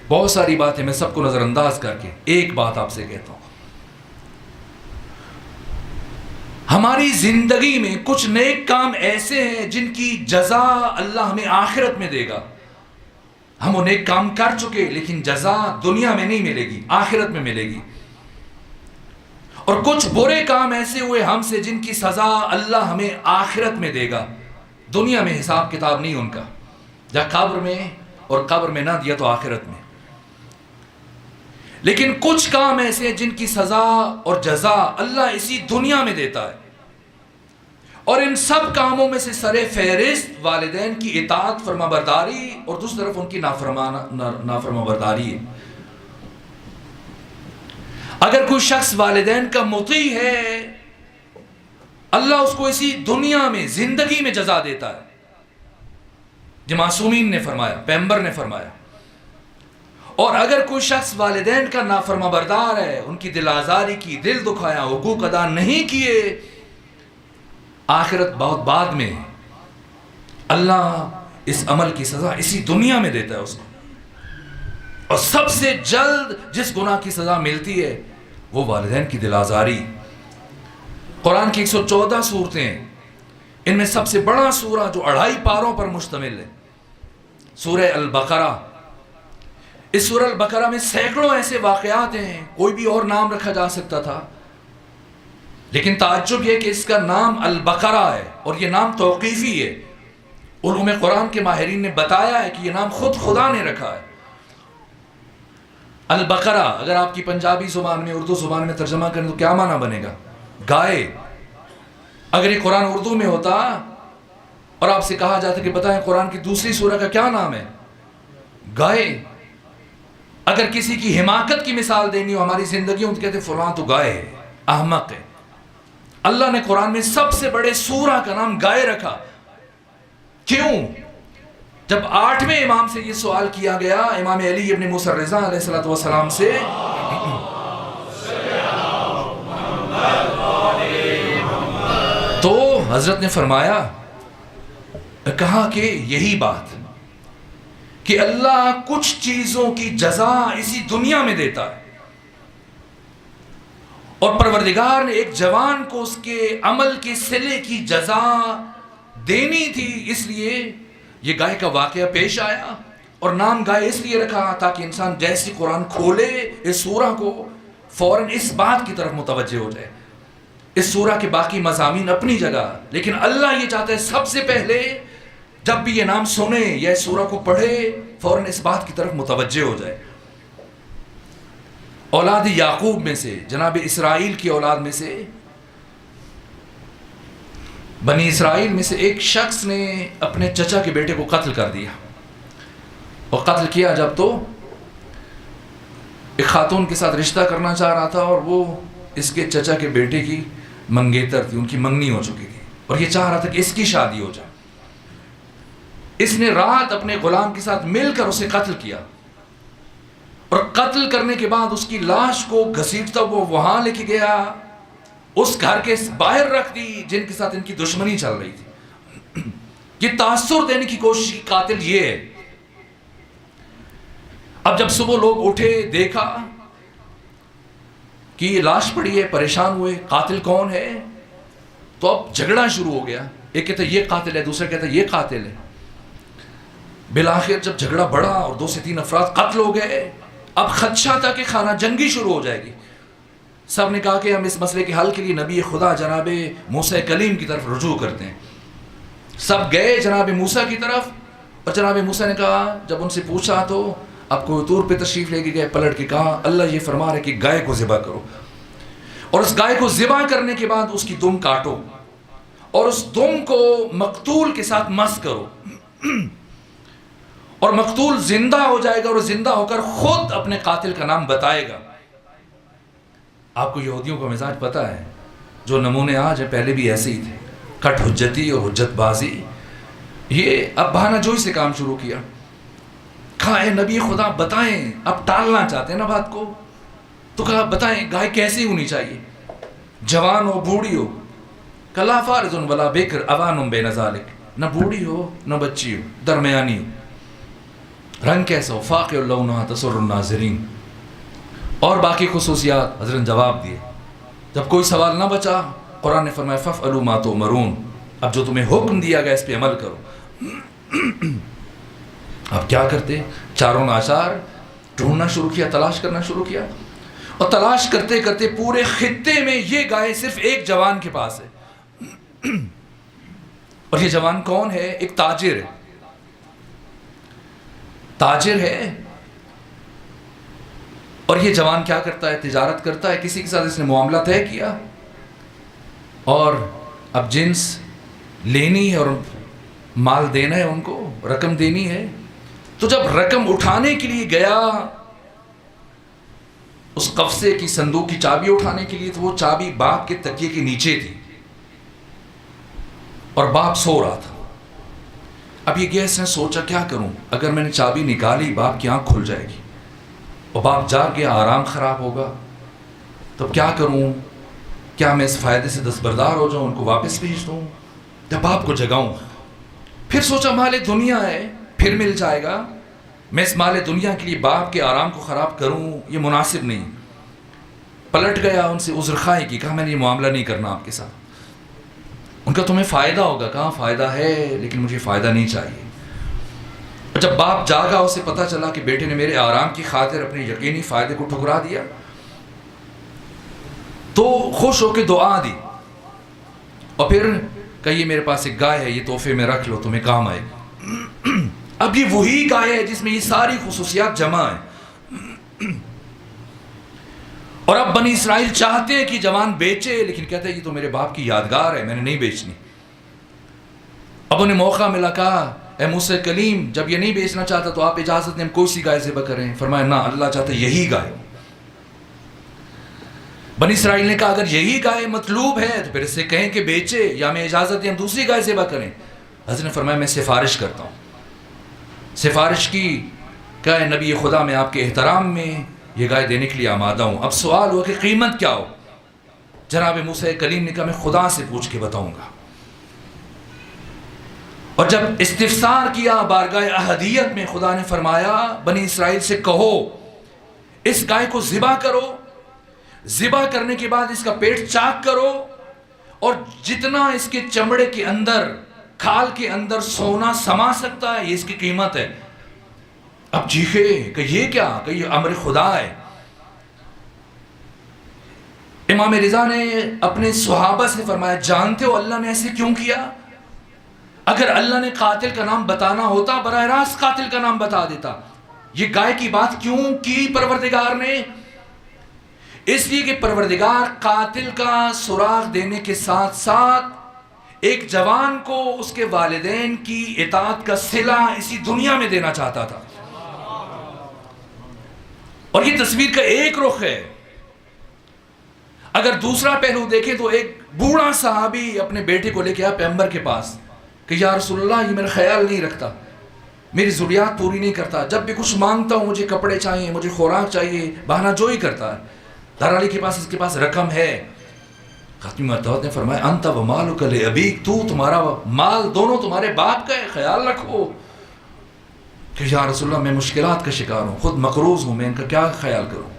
بہت ساری باتیں میں سب کو نظر انداز کر کے ایک بات آپ سے کہتا ہوں، ہماری زندگی میں کچھ نیک کام ایسے ہیں جن کی جزا اللہ ہمیں آخرت میں دے گا۔ ہم وہ نیک کام کر چکے لیکن جزا دنیا میں نہیں ملے گی، آخرت میں ملے گی۔ اور کچھ برے کام ایسے ہوئے ہم سے جن کی سزا اللہ ہمیں آخرت میں دے گا، دنیا میں حساب کتاب نہیں ان کا، یا قبر میں، اور قبر میں نہ دیا تو آخرت میں۔ لیکن کچھ کام ایسے ہیں جن کی سزا اور جزا اللہ اسی دنیا میں دیتا ہے، اور ان سب کاموں میں سے سر فہرست والدین کی اطاعت فرما برداری اور دوسری طرف ان کی نافرما برداری ہے۔ اگر کوئی شخص والدین کا مطیع ہے، اللہ اس کو اسی دنیا میں زندگی میں جزا دیتا ہے، جو معصومین نے فرمایا، پیغمبر نے فرمایا۔ اور اگر کوئی شخص والدین کا نافرما بردار ہے، ان کی دل آزاری کی، دل دکھایا، حقوق ادا نہیں کیے، آخرت بہت بعد میں اللہ اس عمل کی سزا اسی دنیا میں دیتا ہے اس کو۔ اور سب سے جلد جس گناہ کی سزا ملتی ہے وہ والدین کی دل آزاری۔ قرآن کی 114 صورتیں ہیں، ان میں سب سے بڑا سورہ جو 2.5 پاروں پر مشتمل ہے سورہ البقرہ۔ اس سورہ البقرہ میں سینکڑوں ایسے واقعات ہیں، کوئی بھی اور نام رکھا جا سکتا تھا، لیکن تعجب یہ کہ اس کا نام البقرہ ہے، اور یہ نام توقیفی ہے۔ علوم قرآن کے ماہرین نے بتایا ہے کہ یہ نام خود خدا نے رکھا ہے۔ البقرہ اگر آپ کی پنجابی زبان میں، اردو زبان میں ترجمہ کریں تو کیا معنی بنے گا؟ گائے۔ اگر یہ قرآن اردو میں ہوتا اور آپ سے کہا جاتا کہ بتائیں قرآن کی دوسری سورہ کا کیا نام ہے؟ گائے۔ اگر کسی کی حماقت کی مثال دینی ہو ہماری زندگیوں تو کہتے فلاں تو گائے ہے، احمق ہے۔ اللہ نے قرآن میں سب سے بڑے سورہ کا نام گائے رکھا، کیوں؟ جب 8ویں امام سے یہ سوال کیا گیا، امام علی ابن موسیٰ الرضا علیہ السلام سے، تو حضرت نے فرمایا، کہا کہ یہی بات کہ اللہ کچھ چیزوں کی جزا اسی دنیا میں دیتا ہے، اور پروردگار نے ایک جوان کو اس کے عمل کے صلے کی جزا دینی تھی، اس لیے یہ گائے کا واقعہ پیش آیا۔ اور نام گائے اس لیے رکھا تاکہ انسان جیسی قرآن کھولے اس سورہ کو فوراً اس بات کی طرف متوجہ ہو جائے. اس سورہ کے باقی مضامین اپنی جگہ، لیکن اللہ یہ چاہتا ہے سب سے پہلے جب بھی یہ نام سنے یا اس سورہ کو پڑھے فوراً اس بات کی طرف متوجہ ہو جائے. اولاد یعقوب میں سے، جناب اسرائیل کی اولاد میں سے، بنی اسرائیل میں سے ایک شخص نے اپنے چچا کے بیٹے کو قتل کر دیا. اور قتل کیا جب تو ایک خاتون کے ساتھ رشتہ کرنا چاہ رہا تھا، اور وہ اس کے چچا کے بیٹے کی منگیتر تھی، ان کی منگنی ہو چکی تھی، اور یہ چاہ رہا تھا کہ اس کی شادی ہو جائے. اس نے رات اپنے غلام کے ساتھ مل کر اسے قتل کیا، اور قتل کرنے کے بعد اس کی لاش کو گھسیٹتا وہ وہاں لے کے گیا، اس گھر کے باہر رکھ دی جن کے ساتھ ان کی دشمنی چل رہی تھی. یہ تاثر دینے کی کوشش کی قاتل یہ ہے. اب جب صبح لوگ اٹھے، دیکھا کہ یہ لاش پڑی ہے، پریشان ہوئے قاتل کون ہے، تو اب جھگڑا شروع ہو گیا. ایک کہتا ہے یہ قاتل ہے، دوسرا کہتا ہے یہ قاتل ہے. بالآخر جب جھگڑا بڑھا اور 2 سے 3 افراد قتل ہو گئے، اب خدشہ تھا کہ خانہ جنگی شروع ہو جائے گی. سب نے کہا کہ ہم اس مسئلے کے حل کے لیے نبی خدا جناب موسیٰ کلیم کی طرف رجوع کرتے ہیں. سب گئے جناب موسیٰ کی طرف، اور جناب موسیٰ نے کہا، جب ان سے پوچھا تو اب کوئی طور پہ تشریف لے کے گئے، پلٹ کے کہا اللہ یہ فرما رہے کہ گائے کو ذبح کرو، اور اس گائے کو ذبح کرنے کے بعد اس کی دم کاٹو، اور اس دم کو مقتول کے ساتھ مس کرو، اور مقتول زندہ ہو جائے گا، اور زندہ ہو کر خود اپنے قاتل کا نام بتائے گا. آپ کو یہودیوں کا مزاج پتہ ہے، جو نمونے آج ہیں پہلے بھی ایسے ہی تھے، کٹ حجتی اور حجت بازی. یہ اب بہانہ جوئی سے کام شروع کیا. کہا اے نبی خدا بتائیں، اب ٹالنا چاہتے ہیں نا بات کو، تو کہا بتائیں گائے کیسی ہونی چاہیے، جوان ہو بوڑھی ہو. کہا لا فارض ولا بکر اوان بین ذالک، نہ بوڑھی ہو نہ بچی ہو، درمیانی ہو. رنگ کیسا ہو، فاقع لونھا تسر الناظرین. اور باقی خصوصیات حضرت جواب دیے. جب کوئی سوال نہ بچا، قرآن نے فرمایا فَافْعَلُوا مَا تُؤْمَرُونَ، اب جو تمہیں حکم دیا گیا اس پہ عمل کرو. اب کیا کرتے؟ چاروں ناچار ڈھونڈنا شروع کیا، تلاش کرنا شروع کیا، اور تلاش کرتے کرتے پورے خطے میں یہ گائے صرف ایک جوان کے پاس ہے. اور یہ جوان کون ہے؟ ایک تاجر ہے. تاجر ہے، اور یہ جوان کیا کرتا ہے؟ تجارت کرتا ہے. کسی کے ساتھ اس نے معاملہ طے کیا، اور اب جنس لینی ہے اور مال دینا ہے، ان کو رقم دینی ہے. تو جب رقم اٹھانے کے لیے گیا اس قفسے کی صندوق کی چابی اٹھانے کے لیے، تو وہ چابی باپ کے تکیے کے نیچے تھی، اور باپ سو رہا تھا. اب یہ گیا، اس نے سوچا کیا کروں، اگر میں نے چابی نکالی باپ کی آنکھ کھل جائے گی، اور باپ جاگ گیا، آرام خراب ہوگا، تو کیا کروں؟ کیا میں اس فائدے سے دستبردار ہو جاؤں، ان کو واپس بھیج دوں، یا باپ کو جگاؤں؟ پھر سوچا مال دنیا ہے، پھر مل جائے گا، میں اس مال دنیا کے لیے باپ کے آرام کو خراب کروں یہ مناسب نہیں. پلٹ گیا، ان سے عذر خواہی کی، کہا میں نے یہ معاملہ نہیں کرنا آپ کے ساتھ. ان کا تمہیں فائدہ ہوگا، کہا فائدہ ہے لیکن مجھے فائدہ نہیں چاہیے. اور جب باپ جاگا، اسے پتہ چلا کہ بیٹے نے میرے آرام کی خاطر اپنے یقینی فائدے کو ٹھکرا دیا، تو خوش ہو کے دعا دی، اور پھر کہیے میرے پاس ایک گائے ہے، یہ تحفے میں رکھ لو، تمہیں کام آئے گی. اب یہ وہی گائے ہے جس میں یہ ساری خصوصیات جمع ہیں. اور اب بنی اسرائیل چاہتے ہیں کہ جوان بیچے، لیکن کہتے ہیں یہ تو میرے باپ کی یادگار ہے، میں نے نہیں بیچنی. اب انہیں موقع ملا، کہا اے موسیٰ کلیم جب یہ نہیں بیچنا چاہتا تو آپ اجازت دیں ہم کوئی سی گائے ذبح کریں. فرمایا نہ، اللہ چاہتا ہے یہی گائے. بنی اسرائیل نے کہا اگر یہی گائے مطلوب ہے تو پھر اس سے کہیں کہ بیچے، یا میں اجازت دیں ہم دوسری گائے ذبح کریں. حضرت نے فرمایا میں سفارش کرتا ہوں. سفارش کی، کہا اے نبی خدا میں آپ کے احترام میں یہ گائے دینے کے لیے آمادہ ہوں. اب سوال ہوا کہ قیمت کیا ہو؟ جناب موسیٰ کلیم نے کہا میں خدا سے پوچھ کے بتاؤں گا. اور جب استفسار کیا بارگاہ احدیت میں، خدا نے فرمایا بنی اسرائیل سے کہو اس گائے کو ذبح کرو، ذبح کرنے کے بعد اس کا پیٹ چاک کرو، اور جتنا اس کے چمڑے کے اندر، کھال کے اندر سونا سما سکتا ہے یہ اس کی قیمت ہے. اب چیخے کہ یہ کیا، کہ یہ امر خدا ہے. امام رضا نے اپنے صحابہ سے فرمایا جانتے ہو اللہ نے ایسے کیوں کیا؟ اگر اللہ نے قاتل کا نام بتانا ہوتا براہ راست قاتل کا نام بتا دیتا. یہ گائے کی بات کیوں کی پروردگار نے؟ اس لیے کہ پروردگار قاتل کا سراغ دینے کے ساتھ ساتھ ایک جوان کو اس کے والدین کی اطاعت کا صلہ اسی دنیا میں دینا چاہتا تھا. اور یہ تصویر کا ایک رخ ہے. اگر دوسرا پہلو دیکھیں تو ایک بوڑھا صحابی اپنے بیٹے کو لے کے آیا پیغمبر کے پاس کہ یا رسول اللہ یہ میرا خیال نہیں رکھتا، میری ضروریات پوری نہیں کرتا، جب بھی کچھ مانگتا ہوں مجھے کپڑے چاہیے، مجھے خوراک چاہیے، بہانہ جوئی کرتا ہے. دار علی کے پاس اس کے پاس رقم ہے. خاتم الدعوت نے فرمایا انت و مالک لابیک، تو تمہارا مال دونوں تمہارے باپ کا ہے، خیال رکھو. کہ یا رسول اللہ میں مشکلات کا شکار ہوں، خود مقروض ہوں، میں ان کا کیا خیال کروں؟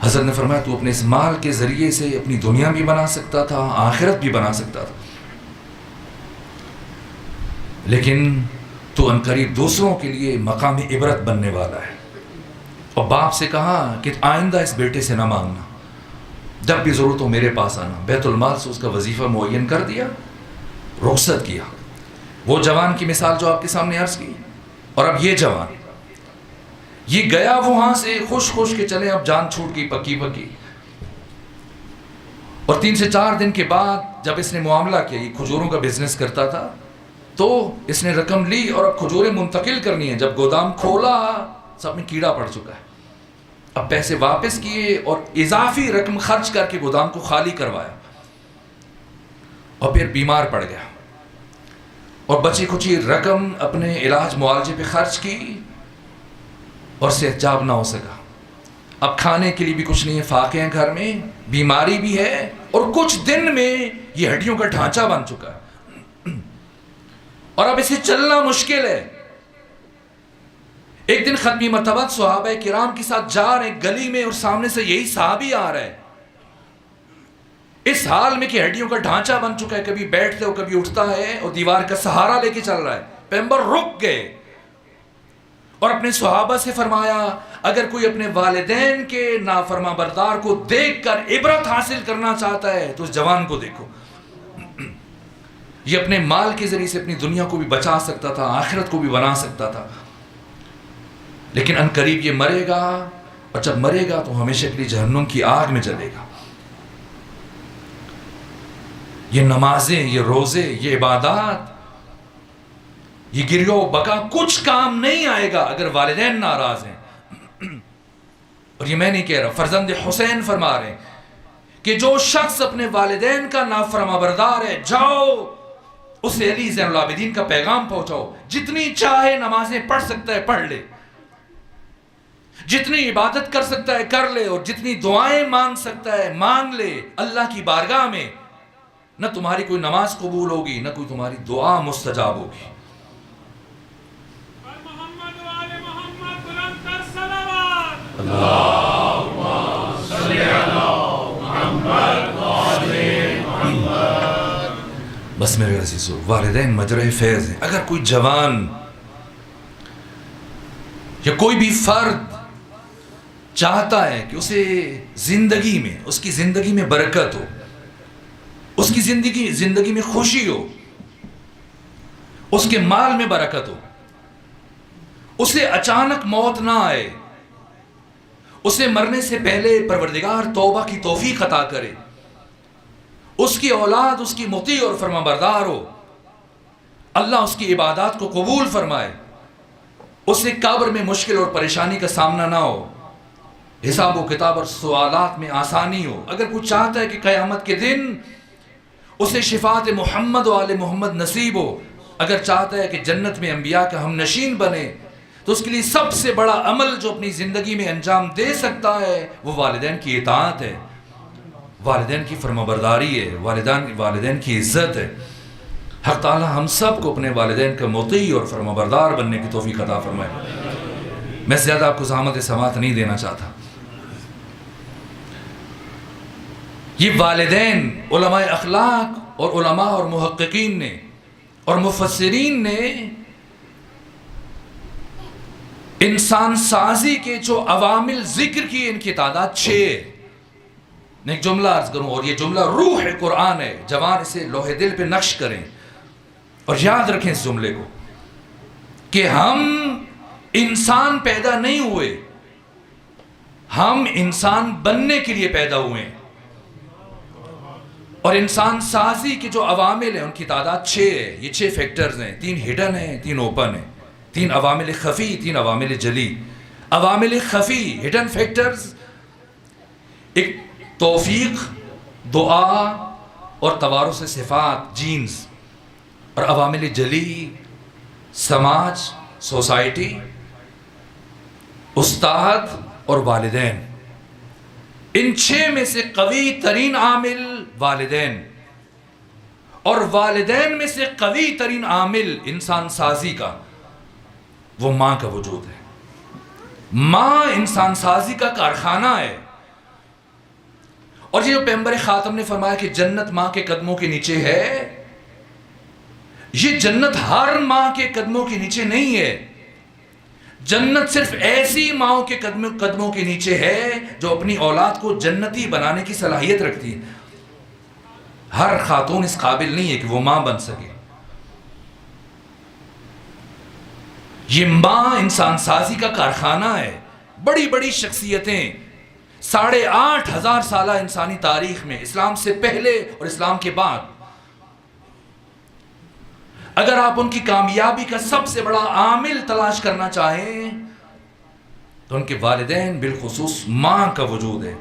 حضرت نے فرمایا تو اپنے اس مال کے ذریعے سے اپنی دنیا بھی بنا سکتا تھا، آخرت بھی بنا سکتا تھا، لیکن تو عنقریب دوسروں کے لیے مقام عبرت بننے والا ہے. اور باپ سے کہا کہ آئندہ اس بیٹے سے نہ مانگنا، جب بھی ضرورت ہو میرے پاس آنا. بیت المال سے اس کا وظیفہ معین کر دیا، رخصت کیا. وہ جوان کی مثال جو آپ کے سامنے عرض کی، اور اب یہ جوان یہ گیا وہاں سے خوش کے چلے، اب جان چھوٹ گئی پکی. اور 3 سے 4 دن کے بعد جب اس نے معاملہ کیا، یہ کھجوروں کا بزنس کرتا تھا، تو اس نے رقم لی اور اب کھجوریں منتقل کرنی ہیں. جب گودام کھولا سب میں کیڑا پڑ چکا ہے. اب پیسے واپس کیے اور اضافی رقم خرچ کر کے گودام کو خالی کروایا، اور پھر بیمار پڑ گیا اور بچی کچی رقم اپنے علاج معالجے پہ خرچ کی اور صحت یاب نہ ہو سکا. اب کھانے کے لیے بھی کچھ نہیں ہے، فاقے ہیں گھر میں، بیماری بھی ہے، اور کچھ دن میں یہ ہڈیوں کا ڈھانچہ بن چکا ہے اور اب اسے چلنا مشکل ہے. ایک دن ختمی مرتبہ صحابہ کرام کے ساتھ جا رہے گلی میں، اور سامنے سے یہی صحابی آ رہا ہے اس حال میں کہ ہڈیوں کا ڈھانچہ بن چکا ہے، کبھی بیٹھتے ہو کبھی اٹھتا ہے اور دیوار کا سہارا لے کے چل رہا ہے. پیغمبر رک گئے اور اپنے صحابہ سے فرمایا اگر کوئی اپنے والدین کے نافرما بردار کو دیکھ کر عبرت حاصل کرنا چاہتا ہے تو اس جوان کو دیکھو. یہ اپنے مال کے ذریعے سے اپنی دنیا کو بھی بچا سکتا تھا، آخرت کو بھی بنا سکتا تھا، لیکن ان قریب یہ مرے گا، اور جب مرے گا تو ہمیشہ کے لیے جہنم کی آگ میں جلے گا. یہ نمازیں، یہ روزے، یہ عبادات، یہ گریہ و بکا کچھ کام نہیں آئے گا اگر والدین ناراض ہیں. اور یہ میں نہیں کہہ رہا، فرزند حسین فرما رہے ہیں کہ جو شخص اپنے والدین کا نافرما بردار ہے، جاؤ اسے علی زین العابدین کا پیغام پہنچاؤ. جتنی چاہے نمازیں پڑھ سکتا ہے پڑھ لے، جتنی عبادت کر سکتا ہے کر لے، اور جتنی دعائیں مانگ سکتا ہے مانگ لے. اللہ کی بارگاہ میں نہ تمہاری کوئی نماز قبول ہوگی، نہ کوئی تمہاری دعا مستجاب ہوگی. بس میرے عزیزو، والدین مجرے فیض ہیں. اگر کوئی جوان یا کوئی بھی فرد چاہتا ہے کہ اسے زندگی میں، اس کی زندگی میں برکت ہو، اس کی زندگی میں خوشی ہو، اس کے مال میں برکت ہو، اسے اچانک موت نہ آئے، اسے مرنے سے پہلے پروردگار توبہ کی توفیق عطا کرے، اس کی اولاد اس کی مطیع اور فرما بردار ہو، اللہ اس کی عبادات کو قبول فرمائے، اسے قبر میں مشکل اور پریشانی کا سامنا نہ ہو، حساب و کتاب اور سوالات میں آسانی ہو. اگر کوئی چاہتا ہے کہ قیامت کے دن اسے شفاعت محمد و آل محمد نصیب ہو، اگر چاہتا ہے کہ جنت میں انبیاء کا ہم نشین بنے، تو اس کے لیے سب سے بڑا عمل جو اپنی زندگی میں انجام دے سکتا ہے وہ والدین کی اطاعت ہے، والدین کی فرمانبرداری ہے، والدین کی عزت ہے. حق تعالی ہم سب کو اپنے والدین کا مطیع اور فرمانبردار بننے کی توفیق عطا فرمائے. میں زیادہ آپ کو زحمت سماعت نہیں دینا چاہتا. یہ والدین علماء اخلاق اور علماء اور محققین نے اور مفسرین نے انسان سازی کے جو عوامل ذکر کی، ان کی تعداد 6 ہے. میں ایک جملہ عرض کروں اور یہ جملہ روح قرآن ہے، جوان اسے لوح دل پہ نقش کریں اور یاد رکھیں اس جملے کو کہ ہم انسان پیدا نہیں ہوئے، ہم انسان بننے کے لیے پیدا ہوئے ہیں۔ اور انسان سازی کے جو عوامل ہیں ان کی تعداد 6 ہے، یہ 6 فیکٹرز ہیں، 3 ہڈن ہیں، 3 اوپن ہیں، 3 عوامل خفی، 3 عوامل جلی۔ عوامل خفی ہڈن فیکٹرز ایک توفیق، دعا اور توارث صفات جینز، اور عوامل جلی سماج، سوسائٹی، استاد اور والدین۔ ان 6 میں سے قوی ترین عامل والدین، اور والدین میں سے قوی ترین عامل انسان سازی کا وہ ماں کا وجود ہے۔ ماں انسان سازی کا کارخانہ ہے، اور یہ جو پیغمبر خاتم نے فرمایا کہ جنت ماں کے قدموں کے نیچے ہے، یہ جنت ہر ماں کے قدموں کے نیچے نہیں ہے، جنت صرف ایسی ماں کے قدموں کے نیچے ہے جو اپنی اولاد کو جنتی بنانے کی صلاحیت رکھتی ہے۔ ہر خاتون اس قابل نہیں ہے کہ وہ ماں بن سکے۔ یہ ماں انسان سازی کا کارخانہ ہے۔ بڑی بڑی شخصیتیں 8,500 سالہ انسانی تاریخ میں، اسلام سے پہلے اور اسلام کے بعد، اگر آپ ان کی کامیابی کا سب سے بڑا عامل تلاش کرنا چاہیں تو ان کے والدین بالخصوص ماں کا وجود ہے۔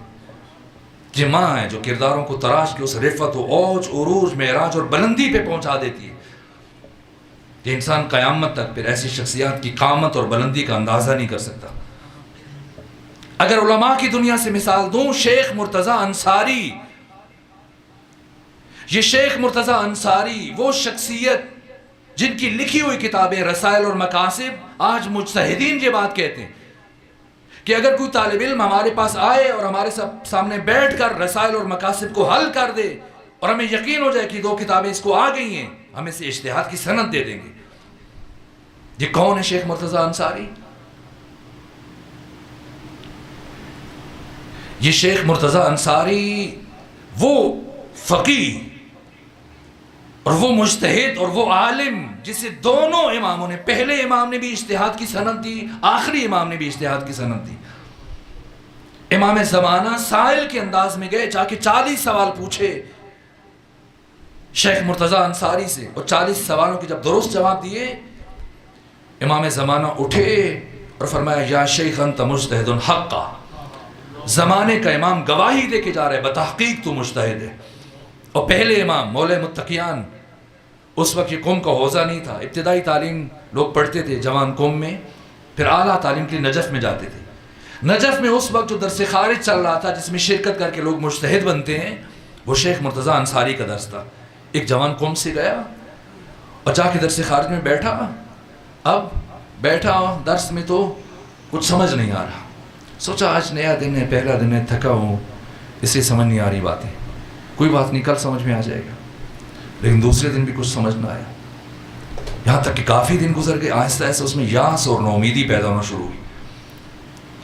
یہ ماں ہے جو کرداروں کو تراش کے اس رفعت و اوج، عروج، معراج اور بلندی پہ پہنچا دیتی ہے کہ انسان قیامت تک پھر ایسی شخصیات کی قامت اور بلندی کا اندازہ نہیں کر سکتا۔ اگر علماء کی دنیا سے مثال دوں، شیخ مرتضیٰ انصاری، یہ شیخ مرتضیٰ انصاری وہ شخصیت جن کی لکھی ہوئی کتابیں رسائل اور مقاصد، آج مجتہدین یہ بات کہتے ہیں کہ اگر کوئی طالب علم ہمارے پاس آئے اور ہمارے سامنے بیٹھ کر رسائل اور مقاصد کو حل کر دے اور ہمیں یقین ہو جائے کہ 2 کتابیں اس کو آ گئی ہیں، ہم اسے اجتہاد کی سند دے دیں گے۔ یہ کون ہے شیخ مرتضیٰ انصاری؟ یہ شیخ مرتضیٰ انصاری وہ فقیہ اور وہ مجتہد اور وہ عالم جسے دونوں اماموں نے، پہلے امام نے بھی اجتہاد کی سند دی، آخری امام نے بھی اجتہاد کی سند دی۔ امام زمانہ سائل کے انداز میں گئے، جا کے 40 سوال پوچھے شیخ مرتضیٰ انصاری سے، اور 40 سوالوں کے جب درست جواب دیے، امام زمانہ اٹھے اور فرمایا یا شیخ انت مجتہد حقا، زمانے کا امام گواہی دے کے جا رہا ہے بتحقیق تو مجتہد ہے۔ اور پہلے امام مولا متقیان، اس وقت یہ قوم کا حوزہ نہیں تھا، ابتدائی تعلیم لوگ پڑھتے تھے جوان قوم میں، پھر اعلیٰ تعلیم کے لیے نجف میں جاتے تھے۔ نجف میں اس وقت جو درس خارج چل رہا تھا جس میں شرکت کر کے لوگ مجتہد بنتے ہیں، وہ شیخ مرتضیٰ انصاری کا درس تھا۔ ایک جوان قوم سے گیا اور جا کے درس خارج میں بیٹھا، اب بیٹھا درس میں تو کچھ سمجھ نہیں آ رہا، سوچا آج نیا دن ہے، پہلا دن ہے، تھکا ہوں، اس لیے سمجھ نہیں آ رہی باتیں، کوئی بات نہیں کل سمجھ میں آ جائے گا۔ لیکن دوسرے دن بھی کچھ سمجھ نہ آیا، یہاں تک کہ کافی دن گزر گئے، آہستہ آہستہ اس میں یاس اور نومیدی پیدا ہونا شروع ہوئی۔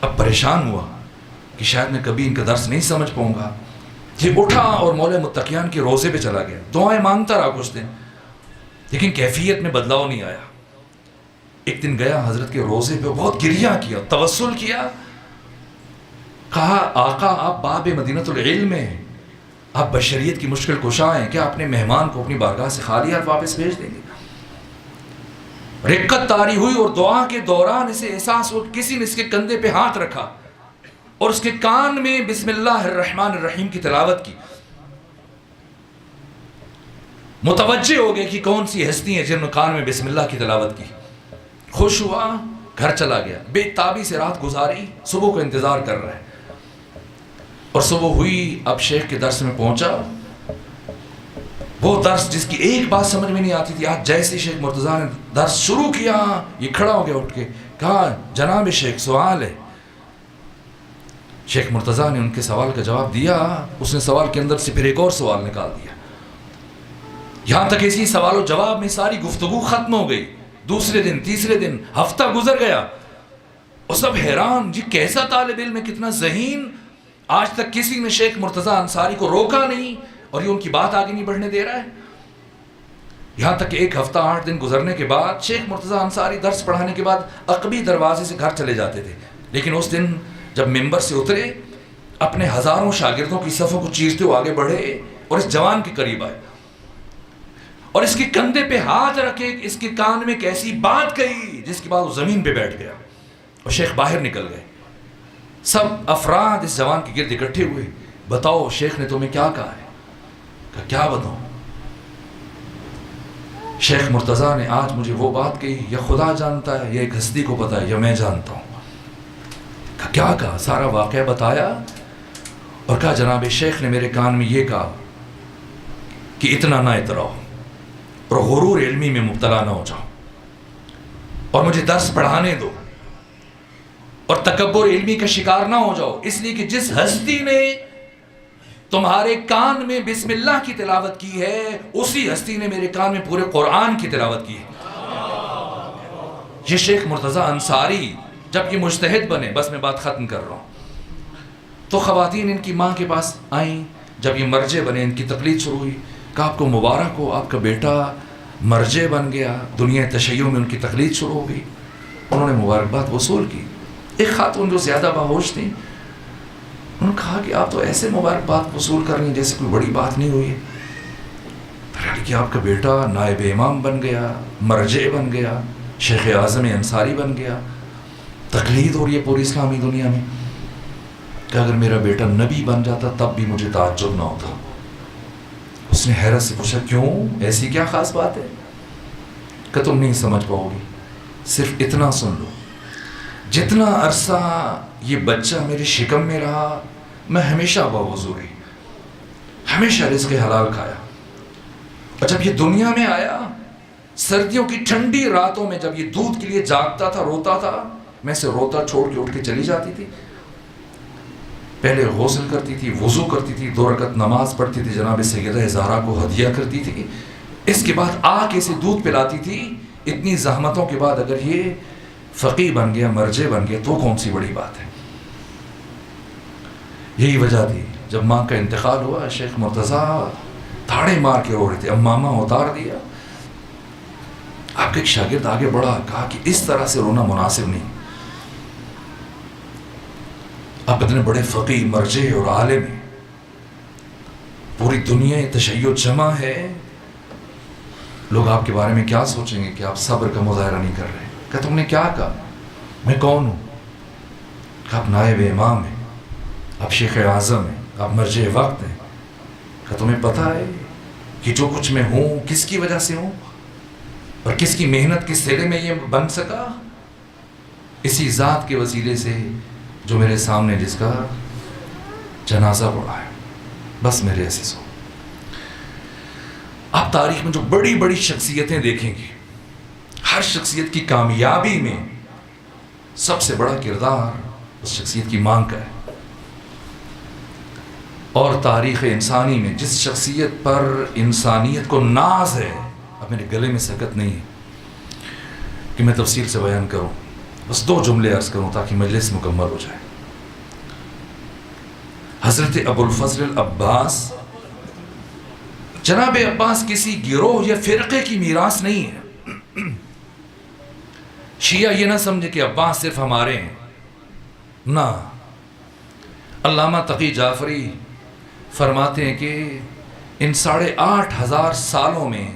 اب پریشان ہوا کہ شاید میں کبھی ان کا درس نہیں سمجھ پاؤں گا۔ یہ اٹھا اور مولا متقیان کے روزے پہ چلا گیا، دعائیں مانگتا رہا کچھ دن، لیکن کیفیت میں بدلاؤ نہیں آیا۔ ایک دن گیا حضرت کے روزے پہ، بہت گریہ کیا، توسل کیا، کہا آقا آپ باب مدینۃ العلم ہیں، آپ بشریت کی مشکل کشا ہیں، کیا اپنے مہمان کو اپنی بارگاہ سے خالی ہاتھ واپس بھیج دیں گے؟ رقت طاری ہوئی اور دعا کے دوران اسے احساس ہوا کسی نے اس کے کندھے پہ ہاتھ رکھا اور اس کے کان میں بسم اللہ الرحمن الرحیم کی تلاوت کی۔ متوجہ ہو گئے کہ کون سی ہستی ہیں جنہوں نے کان میں بسم اللہ کی تلاوت کی۔ خوش ہوا، گھر چلا گیا، بے تابی سے رات گزاری، صبح کو انتظار کر رہا ہے۔ اور صبح ہوئی، اب شیخ کے درس میں پہنچا، وہ درس جس کی ایک بات سمجھ میں نہیں آتی تھی، آج جیسے شیخ مرتضیٰ نے درس شروع کیا، یہ کھڑا ہو گیا اٹھ کے، کہا جناب شیخ سوال ہے۔ شیخ مرتضیٰ نے ان کے سوال کا جواب دیا، اس نے سوال کے اندر سے پھر ایک اور سوال نکال دیا، یہاں تک اسی سوال و جواب میں ساری گفتگو ختم ہو گئی۔ دوسرے دن، تیسرے دن، ہفتہ گزر گیا اور سب حیران، جی کیسا طالب علم ہے، کتنا ذہین، آج تک کسی نے شیخ مرتضیٰ انصاری کو روکا نہیں اور یہ ان کی بات آگے نہیں بڑھنے دے رہا ہے. یہاں تک کہ ایک ہفتہ 8 دن گزرنے کے بعد شیخ مرتضیٰ انصاری درس پڑھانے کے بعد عقبی دروازے سے گھر چلے جاتے تھے، لیکن اس دن جب ممبر سے اترے اپنے ہزاروں شاگردوں کی صفوں کو چیرتے ہوئے آگے بڑھے اور اس جوان کے قریب آئے اور اس کے کندھے پہ ہاتھ رکھے، اس کے کان میں ایک ایسی بات کہی جس کے بعد وہ زمین پہ بیٹھ گیا اور شیخ باہر نکل گئے. سب افراد اس جوان کے گرد اکٹھے ہوئے. بتاؤ شیخ نے تمہیں کیا کہا ہے؟ کہا کیا بتاؤں؟ شیخ مرتضیٰ نے آج مجھے وہ بات کہی، یا خدا جانتا ہے یا ایک ہستی کو پتا ہے یا میں جانتا ہوں. کہا کیا کہا؟ سارا واقعہ بتایا اور کہا جناب شیخ نے میرے کان میں یہ کہا کہ اتنا نہ اتراؤ اور غرور علمی میں مبتلا نہ ہو جاؤ اور مجھے درس پڑھانے دو اور تکبر علمی کا شکار نہ ہو جاؤ، اس لیے کہ جس ہستی نے تمہارے کان میں بسم اللہ کی تلاوت کی ہے اسی ہستی نے میرے کان میں پورے قرآن کی تلاوت کی ہے. یہ شیخ مرتضیٰ انصاری جب یہ مجتہد بنے، بس میں بات ختم کر رہا ہوں، تو خواتین ان کی ماں کے پاس آئیں. جب یہ مرجع بنے ان کی تقلید شروع ہوئی. کہا آپ کو مبارک ہو، آپ کا بیٹا مرجع بن گیا. دنیا تشیع میں ان کی تقلید شروع ہو گئی. انہوں نے مبارکباد وصول کی. ایک خاتون جو زیادہ باہوش تھیں انہوں نے کہا کہ آپ تو ایسے مبارکباد وصول کر رہی ہیں جیسے کوئی بڑی بات نہیں ہوئی ہے. کہ آپ کا بیٹا نائب امام بن گیا، مرجع بن گیا، شیخ اعظم انصاری بن گیا، تقلید ہو رہی ہے پوری اسلامی دنیا میں. کہ اگر میرا بیٹا نبی بن جاتا تب بھی مجھے تعجب نہ ہوتا. اس نے حیرت سے پوچھا کیوں، ایسی کیا خاص بات ہے؟ کہ تم نہیں سمجھ پاؤ گی، صرف اتنا سن لو. جتنا عرصہ یہ بچہ میرے شکم میں رہا میں ہمیشہ باوضو رہی، ہمیشہ رزق حلال کھایا. اور جب یہ دنیا میں آیا سردیوں کی ٹھنڈی راتوں میں جب یہ دودھ کے لیے جاگتا تھا، روتا تھا، میں سے روتا چھوڑ کے اٹھ کے چلی جاتی تھی. پہلے غسل کرتی تھی، وضو کرتی تھی، 2 رکعت نماز پڑھتی تھی، جناب سیدہ زہرا کو ہدیہ کرتی تھی. اس کے بعد آ کے اسے دودھ پلاتی تھی. اتنی زحمتوں کے بعد اگر یہ فقیہ بن گیا، مرجع بن گیا تو کون سی بڑی بات ہے. یہی وجہ تھی جب ماں کا انتقال ہوا شیخ مرتضیٰ تھاڑے مار کے رو رہے تھے. امامہ اتار دیا. آپ کا ایک شاگرد آگے بڑھا، کہا کہ اس طرح سے رونا مناسب نہیں. آپ اتنے بڑے فقیہ، مرجع اور عالم ہیں، پوری دنیا تشیع جمع ہے، لوگ آپ کے بارے میں کیا سوچیں گے کہ آپ صبر کا مظاہرہ نہیں کر رہے. کہ تم نے کیا کہا؟ میں کون ہوں؟ کہ آپ نائب امام ہیں، آپ شیخ اعظم ہیں، آپ مرجع وقت ہیں. کہ تمہیں پتہ ہے کہ جو کچھ میں ہوں کس کی وجہ سے ہوں اور کس کی محنت کے صلے میں یہ بن سکا؟ اسی ذات کے وسیلے سے جو میرے سامنے جس کا جنازہ پڑا ہے. بس میرے ایسے سو. آپ تاریخ میں جو بڑی بڑی شخصیتیں دیکھیں گے، ہر شخصیت کی کامیابی میں سب سے بڑا کردار اس شخصیت کی ماں کا ہے. اور تاریخ انسانی میں جس شخصیت پر انسانیت کو ناز ہے، اب میرے گلے میں سکت نہیں ہے کہ میں تفصیل سے بیان کروں، بس 2 جملے عرض کروں تاکہ مجلس مکمل ہو جائے. حضرت ابو الفضل العباس، جناب عباس کسی گروہ یا فرقے کی میراث نہیں ہے. شیعہ یہ نہ سمجھے کہ عباس صرف ہمارے ہیں، نہ. علامہ تقی جعفری فرماتے ہیں کہ ان 8,500 سالوں میں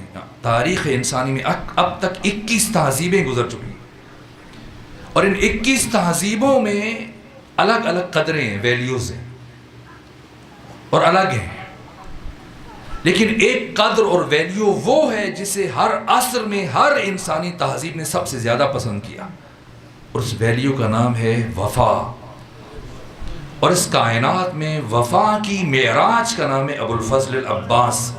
تاریخ انسانی میں اب تک 21 تہذیبیں گزر چکی ہیں، اور ان 21 تہذیبوں میں الگ الگ قدریں ہیں، ویلیوز ہیں اور الگ ہیں. لیکن ایک قدر اور ویلیو وہ ہے جسے ہر عصر میں ہر انسانی تہذیب نے سب سے زیادہ پسند کیا، اور اس ویلیو کا نام ہے وفا. اور اس کائنات میں وفا کی معراج کا نام ہے ابو الفضل العباس.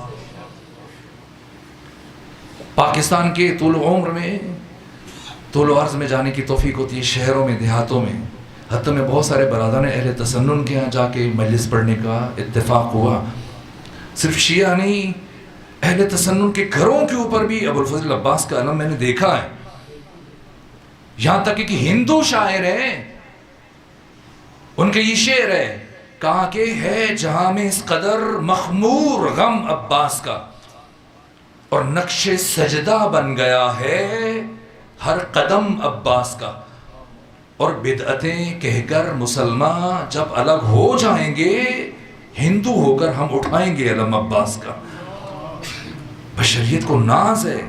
پاکستان کے طول عمر میں، طول و عرض میں جانے کی توفیق ہوتی ہے، شہروں میں، دیہاتوں میں. حتیٰ میں بہت سارے برادران اہل تسنن کے ہاں جا کے مجلس پڑھنے کا اتفاق ہوا. صرف شیعہ نہیں، اہل تسنن کے گھروں کے اوپر بھی ابو الفضل عباس کا علم میں نے دیکھا ہے. یہاں تک کہ ہندو شاعر ہیں، ان کا یہ شعر ہے کہا کہ ہے جہاں میں اس قدر مخمور غم عباس کا، اور نقش سجدہ بن گیا ہے ہر قدم عباس کا، اور بدعتیں کہہ کر مسلمان جب الگ ہو جائیں گے، ہندو ہو کر ہم اٹھائیں گے علم عباس کا۔ بشریت کو ناز ہے،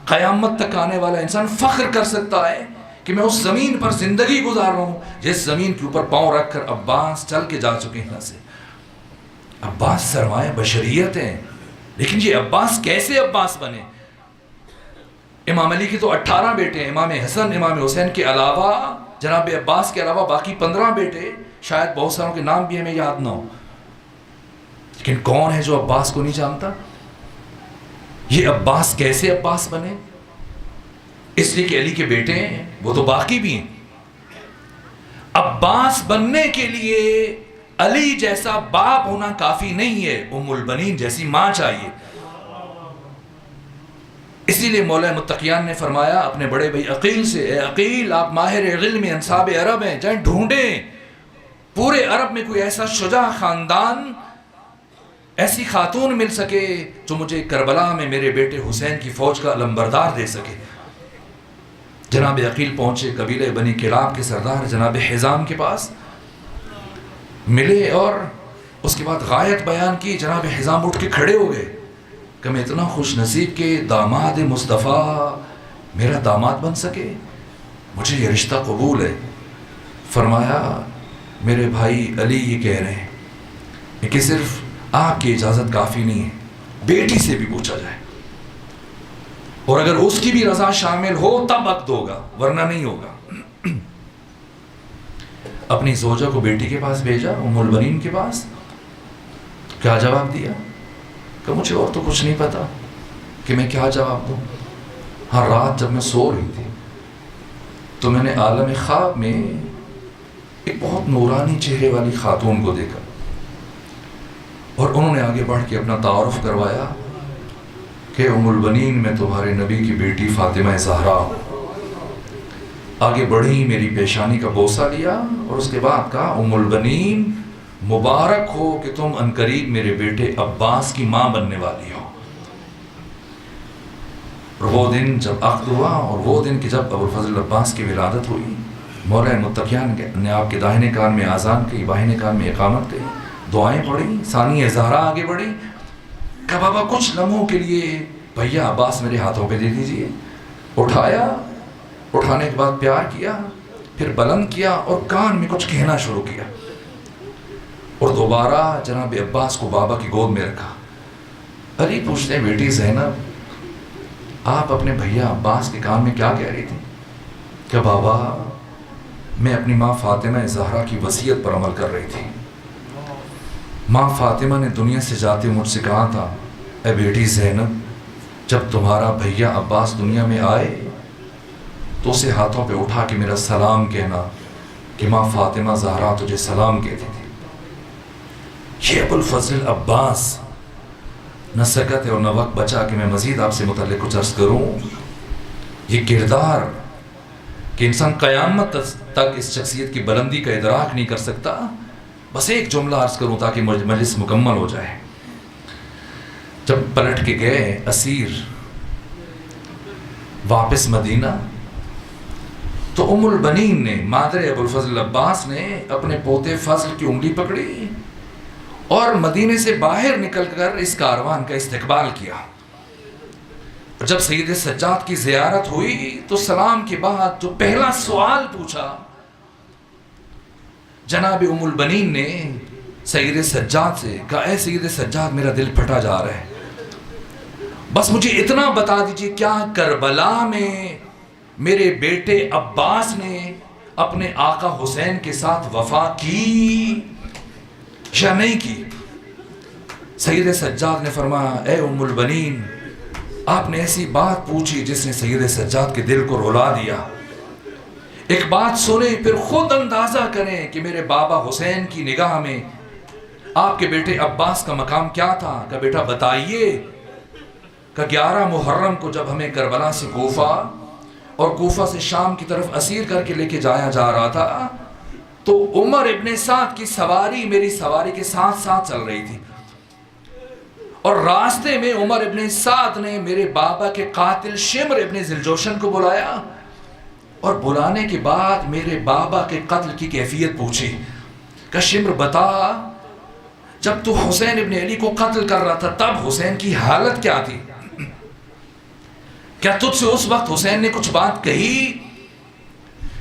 قیامت تک آنے والا انسان فخر کر سکتا ہے کہ میں اس زمین پر زندگی گزار رہا ہوں جس زمین کے اوپر پاؤں رکھ کر عباس چل کے جا چکے ہیں یہاں سے۔ عباس سرمایہ بشریت ہیں، لیکن یہ عباس کیسے عباس بنے؟ امام علی کی تو 18 بیٹے ہیں، امام حسن امام حسین کے علاوہ، جناب عباس کے علاوہ باقی 15 بیٹے، شاید بہت ساروں کے نام بھی ہمیں یاد نہ ہو، لیکن کون ہے جو عباس کو نہیں جانتا؟ یہ عباس کیسے عباس بنے؟ اس لیے کہ علی کے بیٹے ہیں، وہ تو باقی بھی ہیں۔ عباس بننے کے لیے علی جیسا باپ ہونا کافی نہیں ہے، ام البنین جیسی ماں چاہیے۔ اسی لیے مولا متقیان نے فرمایا اپنے بڑے بھائی عقیل سے، اے عقیل آپ ماہر علم انصاب عرب ہیں، جائیں ڈھونڈیں پورے عرب میں کوئی ایسا شجاع خاندان، ایسی خاتون مل سکے جو مجھے کربلا میں میرے بیٹے حسین کی فوج کا علمبردار دے سکے۔ جناب عقیل پہنچے قبیلہ بنی کلاب کے سردار جناب حزام کے پاس، ملے اور اس کے بعد غایت بیان کی۔ جناب حزام اٹھ کے کھڑے ہو گئے کہ میں اتنا خوش نصیب کہ داماد مصطفیٰ میرا داماد بن سکے، مجھے یہ رشتہ قبول ہے۔ فرمایا میرے بھائی علی یہ کہہ رہے ہیں کہ صرف آپ کی اجازت کافی نہیں ہے، بیٹی سے بھی پوچھا جائے، اور اگر اس کی بھی رضا شامل ہو تب عقد ہوگا، ورنہ نہیں ہوگا۔ اپنی زوجہ کو بیٹی کے پاس بھیجا، ام البنین کے پاس۔ کیا جواب دیا؟ کہ مجھے اور تو کچھ نہیں پتا کہ میں کیا جواب دوں۔ ہر رات جب میں سو رہی تھی تو میں نے عالم خواب میں ایک بہت نورانی چہرے والی خاتون کو دیکھا، اور انہوں نے آگے بڑھ کے اپنا تعارف کروایا کہ ام البنین میں تمہارے نبی کی بیٹی فاطمہ زہرا ہوں۔ آگے بڑھی، میری پیشانی کا بوسہ لیا، اور اس کے بعد کہا ام البنین مبارک ہو کہ تم عنقریب میرے بیٹے عباس کی ماں بننے والی ہو۔ اور وہ دن جب عقد ہوا، اور وہ دن کہ جب ابوالفضل عباس کی ولادت ہوئی، مولا متقیان نے آپ کے داہنے کان میں آذان کی، بائیں کان میں اقامت کی، دعائیں پڑھی، ثانی زہرا آگے بڑھی، کہا بابا کچھ لمحوں کے لیے بھیا عباس میرے ہاتھوں پہ دے دیجئے۔ اٹھایا، اٹھانے کے بعد پیار کیا، پھر بلند کیا اور کان میں کچھ کہنا شروع کیا، اور دوبارہ جناب عباس کو بابا کی گود میں رکھا۔ علی پوچھتے ہیں بیٹی زینب آپ اپنے بھیا عباس کے کان میں کیا کہہ رہی تھی؟ کہ بابا میں اپنی ماں فاطمہ زہرا کی وصیت پر عمل کر رہی تھی۔ ماں فاطمہ نے دنیا سے جاتے مجھ سے کہا تھا اے بیٹی زینب جب تمہارا بھیا عباس دنیا میں آئے تو اسے ہاتھوں پہ اٹھا کے میرا سلام کہنا کہ ماں فاطمہ زہرا تجھے سلام کہتی تھی۔ یہ ابوالفضل عباس، نہ سکت ہے اور نہ وقت بچا کہ میں مزید آپ سے متعلق کچھ عرض کروں۔ یہ کردار کہ انسان قیامت تک اس شخصیت کی بلندی کا ادراک نہیں کر سکتا۔ بس ایک جملہ عرض کروں تاکہ مجلس مکمل ہو جائے۔ جب پلٹ کے گئے اسیر واپس مدینہ، تو ام البنین نے، مادر ابوالفضل عباس نے اپنے پوتے فضل کی انگلی پکڑی اور مدینے سے باہر نکل کر اس کاروان کا استقبال کیا۔ جب سید سجاد کی زیارت ہوئی تو سلام کے بعد جو پہلا سوال پوچھا جناب ام البنین نے سید سجاد سے، کہا اے سید سجاد میرا دل پھٹا جا رہا ہے، بس مجھے اتنا بتا دیجئے کیا کربلا میں میرے بیٹے عباس نے اپنے آقا حسین کے ساتھ وفا کی یا نہیں کی؟ سید سجاد نے فرمایا اے ام البنین آپ نے ایسی بات پوچھی جس نے سید سجاد کے دل کو رلا دیا۔ ایک بات سنیں پھر خود اندازہ کریں کہ میرے بابا حسین کی نگاہ میں آپ کے بیٹے عباس کا مقام کیا تھا؟ کہ بیٹا بتائیے۔ کہ 11 محرم کو جب ہمیں کربلا سے کوفہ اور کوفہ سے شام کی طرف اسیر کر کے لے کے جایا جا رہا تھا تو عمر ابن سعد کی سواری میری سواری کے ساتھ ساتھ چل رہی تھی، اور راستے میں عمر ابن سعد نے میرے بابا کے قاتل شمر ابن ذلجوشن کو بلایا، اور بلانے کے بعد میرے بابا کے قتل کی کیفیت پوچھی کہ شمر بتا، جب تو حسین ابن علی کو قتل کر رہا تھا تب حسین کی حالت کیا تھی؟ کیا تجھ سے اس وقت حسین نے کچھ بات کہی؟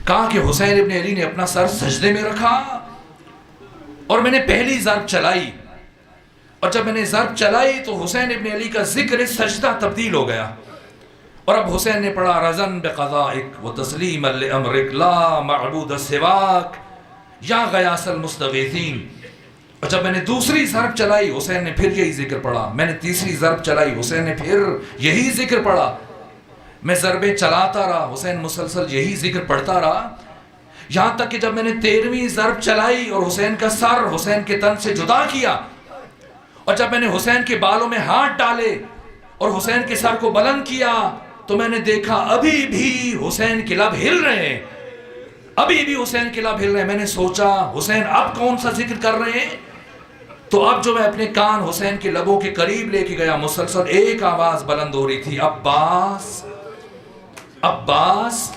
کہا کہ حسین ابن علی نے اپنا سر سجدے میں رکھا، اور میں نے پہلی ضرب چلائی، اور جب میں نے ضرب چلائی تو حسین ابن علی کا ذکر سجدہ تبدیل ہو گیا، اور اب حسین نے پڑھا رضن بقضائک و تسلیما لامرک لا معبود سواک یا غیاث المستغیثین۔ اور جب میں نے دوسری ضرب چلائی حسین نے پھر یہی ذکر پڑھا، میں نے تیسری ضرب چلائی حسین نے پھر یہی ذکر پڑھا، میں ضربیں چلاتا رہا، حسین مسلسل یہی ذکر پڑھتا رہا، یہاں تک کہ جب میں نے 13ویں ضرب چلائی اور حسین کا سر حسین کے تن سے جدا کیا، اور جب میں نے حسین کے بالوں میں ہاتھ ڈالے اور حسین کے سر کو بلند کیا تو میں نے دیکھا ابھی بھی حسین کے لب ہل رہے ہیں، ابھی بھی حسین کے لب ہل رہے ہیں۔ میں نے سوچا حسین اب کون سا ذکر کر رہے ہیں؟ تو اب جو میں اپنے کان حسین کے لبوں کے قریب لے کے گیا، مسلسل ایک آواز بلند ہو رہی تھی، عباس عباس۔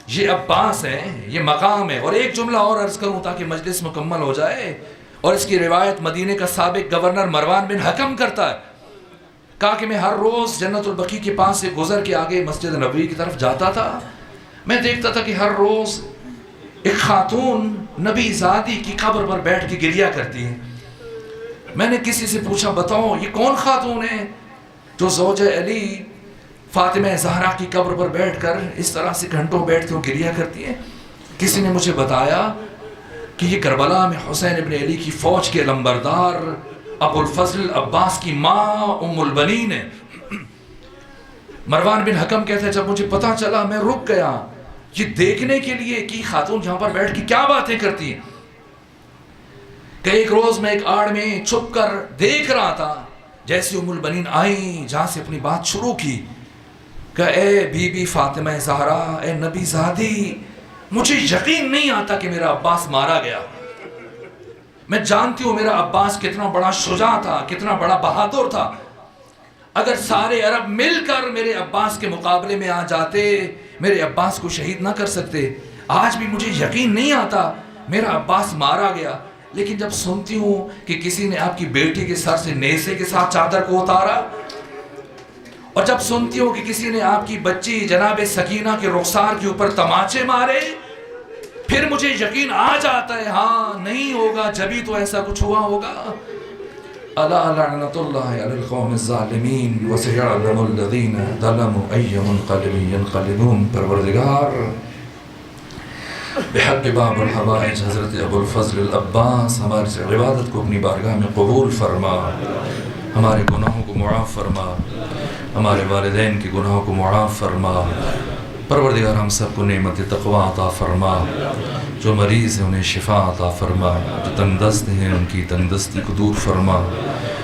یہ عباس ہے، یہ مقام ہے۔ اور ایک جملہ اور عرض کروں تاکہ مجلس مکمل ہو جائے، اور اس کی روایت مدینے کا سابق گورنر مروان بن حکم کرتا ہے، کہا کہ میں ہر روز جنت البقیع کے پاس سے گزر کے آگے مسجد نبوی کی طرف جاتا تھا، میں دیکھتا تھا کہ ہر روز ایک خاتون نبی زادی کی قبر پر بیٹھ کے گریہ کرتی ہے۔ میں نے کسی سے پوچھا بتاؤ یہ کون خاتون ہے جو زوجہ علی فاطمہ زہرا کی قبر پر بیٹھ کر اس طرح سے گھنٹوں بیٹھتے ہو گریہ کرتی ہے؟ کسی نے مجھے بتایا کہ یہ کربلا میں حسین ابن علی کی فوج کے لمبردار ابو الفضل عباس کی ماں ام البنین ہے۔ مروان بن حکم کہتا ہے جب مجھے پتا چلا میں رک گیا یہ دیکھنے کے لیے کہ خاتون جہاں پر بیٹھ کے کیا باتیں کرتی ہیں، کہ ایک روز میں ایک آڑ میں چھپ کر دیکھ رہا تھا، جیسے ام البنین آئیں جہاں سے اپنی بات شروع کی کہ اے بی بی فاطمہ زہرا، اے نبی زادی، مجھے یقین نہیں آتا کہ میرا عباس مارا گیا۔ میں جانتی ہوں میرا عباس کتنا بڑا شجاع تھا، کتنا بڑا بہادر تھا، اگر سارے عرب مل کر میرے عباس کے مقابلے میں آ جاتے میرے عباس کو شہید نہ کر سکتے۔ آج بھی مجھے یقین نہیں آتا میرا عباس مارا گیا، لیکن جب سنتی ہوں کہ کسی نے آپ کی بیٹی کے سر سے نیزے کے ساتھ چادر کو اتارا، اور جب سنتی ہوں کہ کسی نے آپ کی بچی جناب سکینہ کے رخسار کے اوپر تماچے مارے، پھر مجھے یقین آ جاتا ہے ہاں نہیں ہوگا جبھی تو ایسا کچھ ہوا ہوگا۔ الا لعنت اللہ علی القوم الظالمین وسیعلم الذین ظلموا ای منقلب ینقلبون۔ پروردگار بحق باب الحوائج حضرت ابو الفضل العباس ہماری عبادت کو اپنی بارگاہ میں قبول فرما، ہمارے گناہوں کو معاف فرما، ہمارے والدین کے گناہوں کو معاف فرما۔ پروردگار ہم سب کو نعمت تقوی عطا فرما، جو مریض ہیں انہیں شفا عطا فرما، جو تنگ دست ہیں ان کی تنگ دستی کو دور فرما،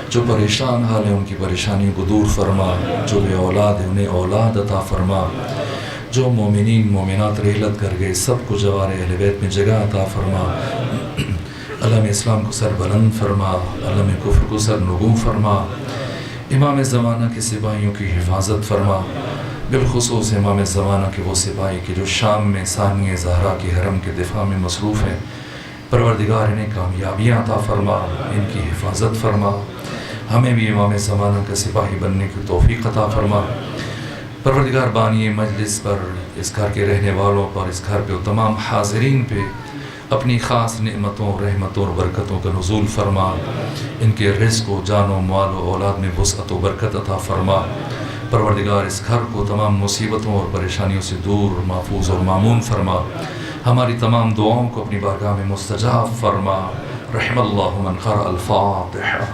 جو پریشان حال ہیں ان کی پریشانیوں کو دور فرما، جو بے اولاد ہیں انہیں اولاد عطا فرما، جو مومنین مومنات رحلت کر گئے سب کو جوار اہل بیت میں جگہ عطا فرما۔ علم اسلام کو سر بلند فرما، علم کفر کو سر نگوں فرما، امام زمانہ کے سپاہیوں کی حفاظت فرما، بالخصوص امام زمانہ کے وہ سپاہی کے جو شام میں ثانیہ زہرا کے حرم کے دفاع میں مصروف ہیں، پروردگار انہیں کامیابیاں عطا فرما، ان کی حفاظت فرما، ہمیں بھی امام زمانہ کا سپاہی بننے کی توفیق عطا فرما۔ پروردگار بانی مجلس پر، اس گھر کے رہنے والوں پر، اس گھر پہ تمام حاضرین پہ اپنی خاص نعمتوں، رحمتوں اور برکتوں کا نزول فرما، ان کے رزق و جان و مال و اولاد میں وسعت و برکت عطا فرما۔ پروردگار اس گھر کو تمام مصیبتوں اور پریشانیوں سے دور، محفوظ اور مامون فرما، ہماری تمام دعاؤں کو اپنی بارگاہ میں مستجاب فرما۔ رحم اللہ من قرأ الفاتحہ۔